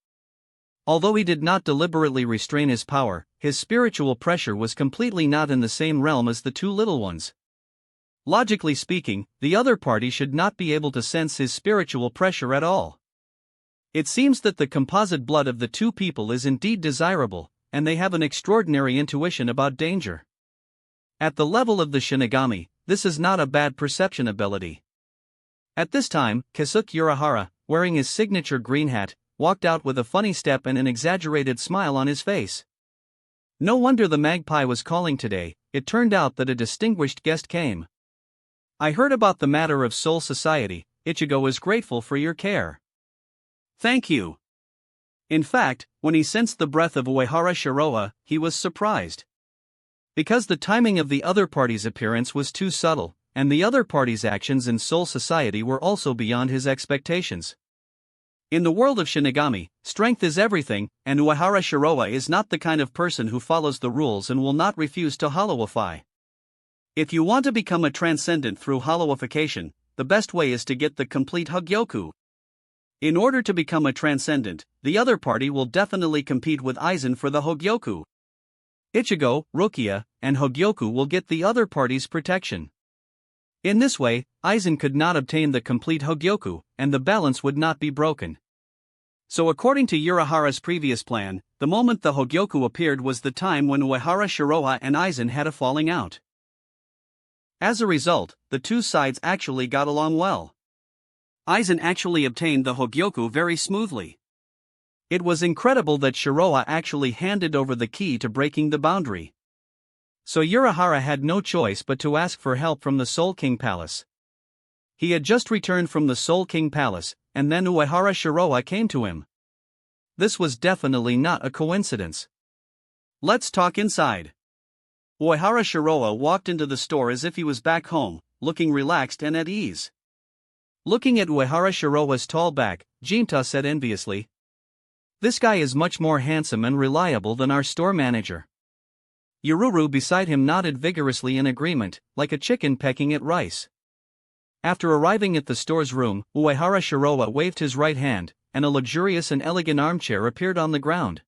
Although he did not deliberately restrain his power, his spiritual pressure was completely not in the same realm as the two little ones. Logically speaking, the other party should not be able to sense his spiritual pressure at all. It seems that the composite blood of the two people is indeed desirable, and they have an extraordinary intuition about danger. At the level of the Shinigami, this is not a bad perception ability. At this time, Kasuke Urahara, wearing his signature green hat, walked out with a funny step and an exaggerated smile on his face. No wonder the magpie was calling today. It turned out that a distinguished guest came. "I heard about the matter of Soul Society. Ichigo is grateful for your care." "Thank you." In fact, when he sensed the breath of Uehara Shiroa, he was surprised. Because the timing of the other party's appearance was too subtle, and the other party's actions in Soul Society were also beyond his expectations. In the world of Shinigami, strength is everything, and Uehara Shiroa is not the kind of person who follows the rules and will not refuse to holowify. If you want to become a transcendent through holoification, the best way is to get the complete Hogyoku. In order to become a transcendent, the other party will definitely compete with Aizen for the Hogyoku. Ichigo, Rukia, and Hogyoku will get the other party's protection. In this way, Aizen could not obtain the complete Hogyoku, and the balance would not be broken. So according to Urahara's previous plan, the moment the Hogyoku appeared was the time when Uehara Shiroa and Aizen had a falling out. As a result, the two sides actually got along well. Aizen actually obtained the Hogyoku very smoothly. It was incredible that Shiroa actually handed over the key to breaking the boundary. So Urahara had no choice but to ask for help from the Soul King Palace. He had just returned from the Soul King Palace, and then Uehara Shiroa came to him. This was definitely not a coincidence. Let's talk inside. Uehara Shiroa walked into the store as if he was back home, looking relaxed and at ease. Looking at Uehara Shiroa's tall back, Jinta said enviously, "This guy is much more handsome and reliable than our store manager." Yururu beside him nodded vigorously in agreement, like a chicken pecking at rice. After arriving at the store's room, Uehara Shiroa waved his right hand, and a luxurious and elegant armchair appeared on the ground.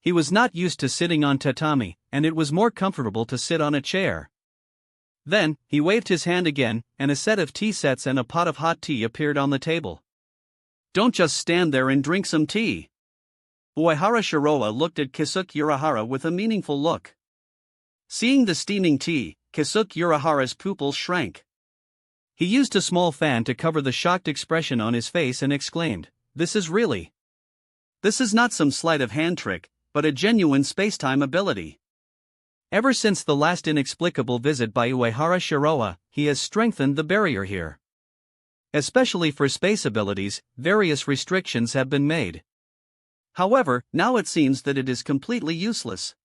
He was not used to sitting on tatami, and it was more comfortable to sit on a chair. Then, he waved his hand again, and a set of tea sets and a pot of hot tea appeared on the table. "Don't just stand there and drink some tea." Uehara Shiroa looked at Kisuke Urahara with a meaningful look. Seeing the steaming tea, Kisuke Urahara's pupils shrank. He used a small fan to cover the shocked expression on his face and exclaimed, This is not some sleight of hand trick, but a genuine space-time ability. Ever since the last inexplicable visit by Uehara Shiroa, he has strengthened the barrier here. Especially for space abilities, various restrictions have been made. However, now it seems that it is completely useless.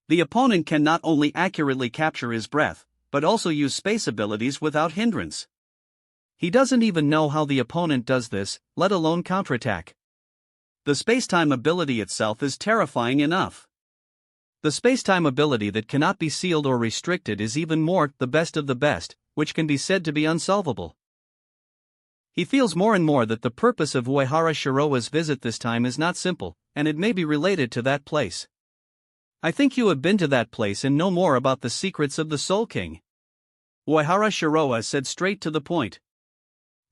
The opponent can not only accurately capture his breath, but also use space abilities without hindrance. He doesn't even know how the opponent does this, let alone counterattack. The space-time ability itself is terrifying enough. The space-time ability that cannot be sealed or restricted is even more the best of the best, which can be said to be unsolvable. He feels more and more that the purpose of Uehara Shiroa's visit this time is not simple, and it may be related to that place. "I think you have been to that place and know more about the secrets of the Soul King," Uehara Shiroa said straight to the point.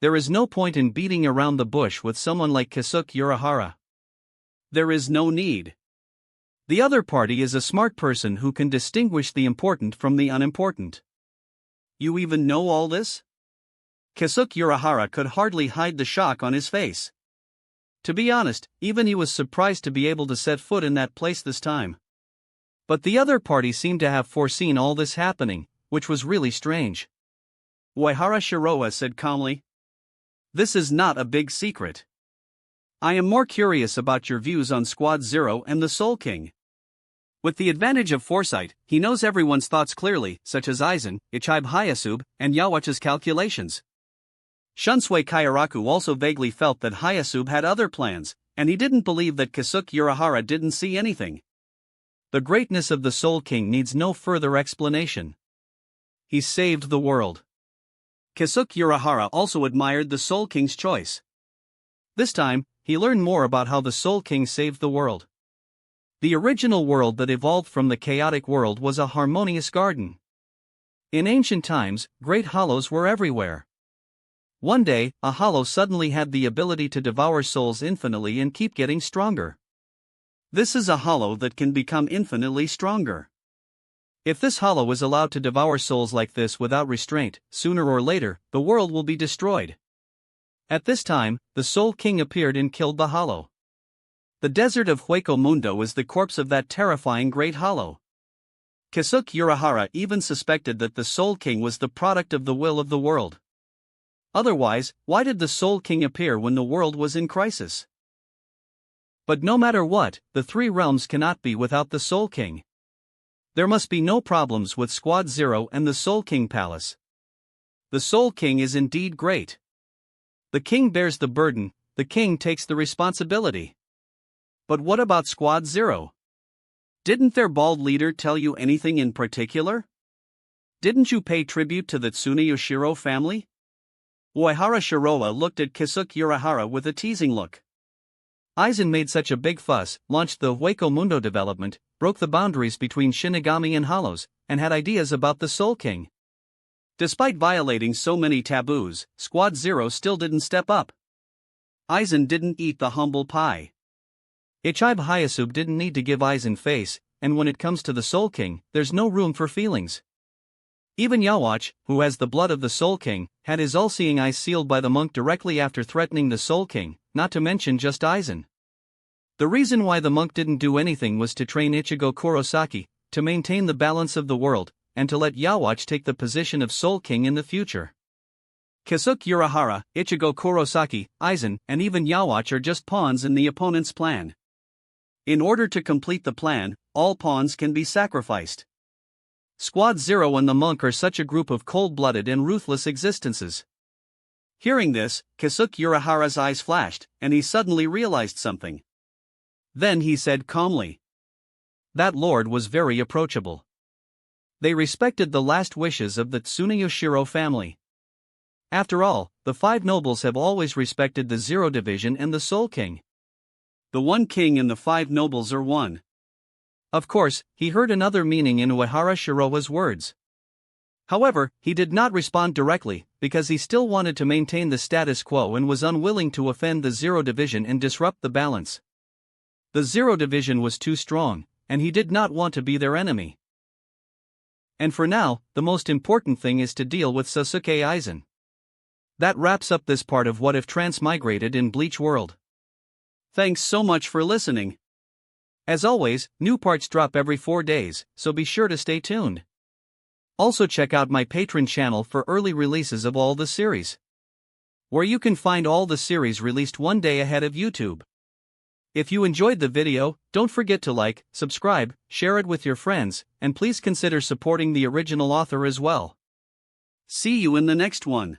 There is no point in beating around the bush with someone like Kisuke Urahara. There is no need. The other party is a smart person who can distinguish the important from the unimportant. "You even know all this?" Kisuke Urahara could hardly hide the shock on his face. To be honest, even he was surprised to be able to set foot in that place this time. But the other party seemed to have foreseen all this happening, which was really strange. Uehara Shiroa said calmly, "This is not a big secret. I am more curious about your views on Squad Zero and the Soul King." With the advantage of foresight, he knows everyone's thoughts clearly, such as Aizen, Ichibe Hayasube, and Yawacha's calculations. Shunsui Kairaku also vaguely felt that Hayasube had other plans, and he didn't believe that Kisuke Urahara didn't see anything. The greatness of the Soul King needs no further explanation. He saved the world. Kisuke Urahara also admired the Soul King's choice. This time, he learned more about how the Soul King saved the world. The original world that evolved from the chaotic world was a harmonious garden. In ancient times, great hollows were everywhere. One day, a hollow suddenly had the ability to devour souls infinitely and keep getting stronger. This is a hollow that can become infinitely stronger. If this hollow is allowed to devour souls like this without restraint, sooner or later, the world will be destroyed. At this time, the Soul King appeared and killed the hollow. The desert of Hueco Mundo is the corpse of that terrifying great hollow. Kisuke Urahara even suspected that the Soul King was the product of the will of the world. Otherwise, why did the Soul King appear when the world was in crisis? But no matter what, the three realms cannot be without the Soul King. There must be no problems with Squad Zero and the Soul King Palace. The Soul King is indeed great. The king bears the burden, the king takes the responsibility. But what about Squad Zero? Didn't their bald leader tell you anything in particular? Didn't you pay tribute to the Tsunayoshiro family? Uehara Shiroa looked at Kisuke Urahara with a teasing look. Aizen made such a big fuss, launched the Hueco Mundo development, broke the boundaries between Shinigami and Hollows, and had ideas about the Soul King. Despite violating so many taboos, Squad Zero still didn't step up. Aizen didn't eat the humble pie. Ichibe Hyasube didn't need to give Aizen face, and when it comes to the Soul King, there's no room for feelings. Even Yawatch, who has the blood of the Soul King, had his all-seeing eyes sealed by the monk directly after threatening the Soul King, not to mention just Aizen. The reason why the monk didn't do anything was to train Ichigo Kurosaki, to maintain the balance of the world, and to let Yawatch take the position of Soul King in the future. Kisuke Urahara, Ichigo Kurosaki, Aizen, and even Yawatch are just pawns in the opponent's plan. In order to complete the plan, all pawns can be sacrificed. Squad Zero and the monk are such a group of cold-blooded and ruthless existences. Hearing this, Kisuke Urahara's eyes flashed, and he suddenly realized something. Then he said calmly. That lord was very approachable. They respected the last wishes of the Tsunayoshiro family. After all, the five nobles have always respected the Zero Division and the Soul King. The one king and the five nobles are one. Of course, he heard another meaning in Uehara Shiroa's words. However, he did not respond directly, because he still wanted to maintain the status quo and was unwilling to offend the Zero Division and disrupt the balance. The Zero Division was too strong, and he did not want to be their enemy. And for now, the most important thing is to deal with Sasuke Aizen. That wraps up this part of What If Transmigrated in Bleach World. Thanks so much for listening. As always, new parts drop every 4 days, so be sure to stay tuned. Also check out my Patreon channel for early releases of all the series, where you can find all the series released one day ahead of YouTube. If you enjoyed the video, don't forget to like, subscribe, share it with your friends, and please consider supporting the original author as well. See you in the next one.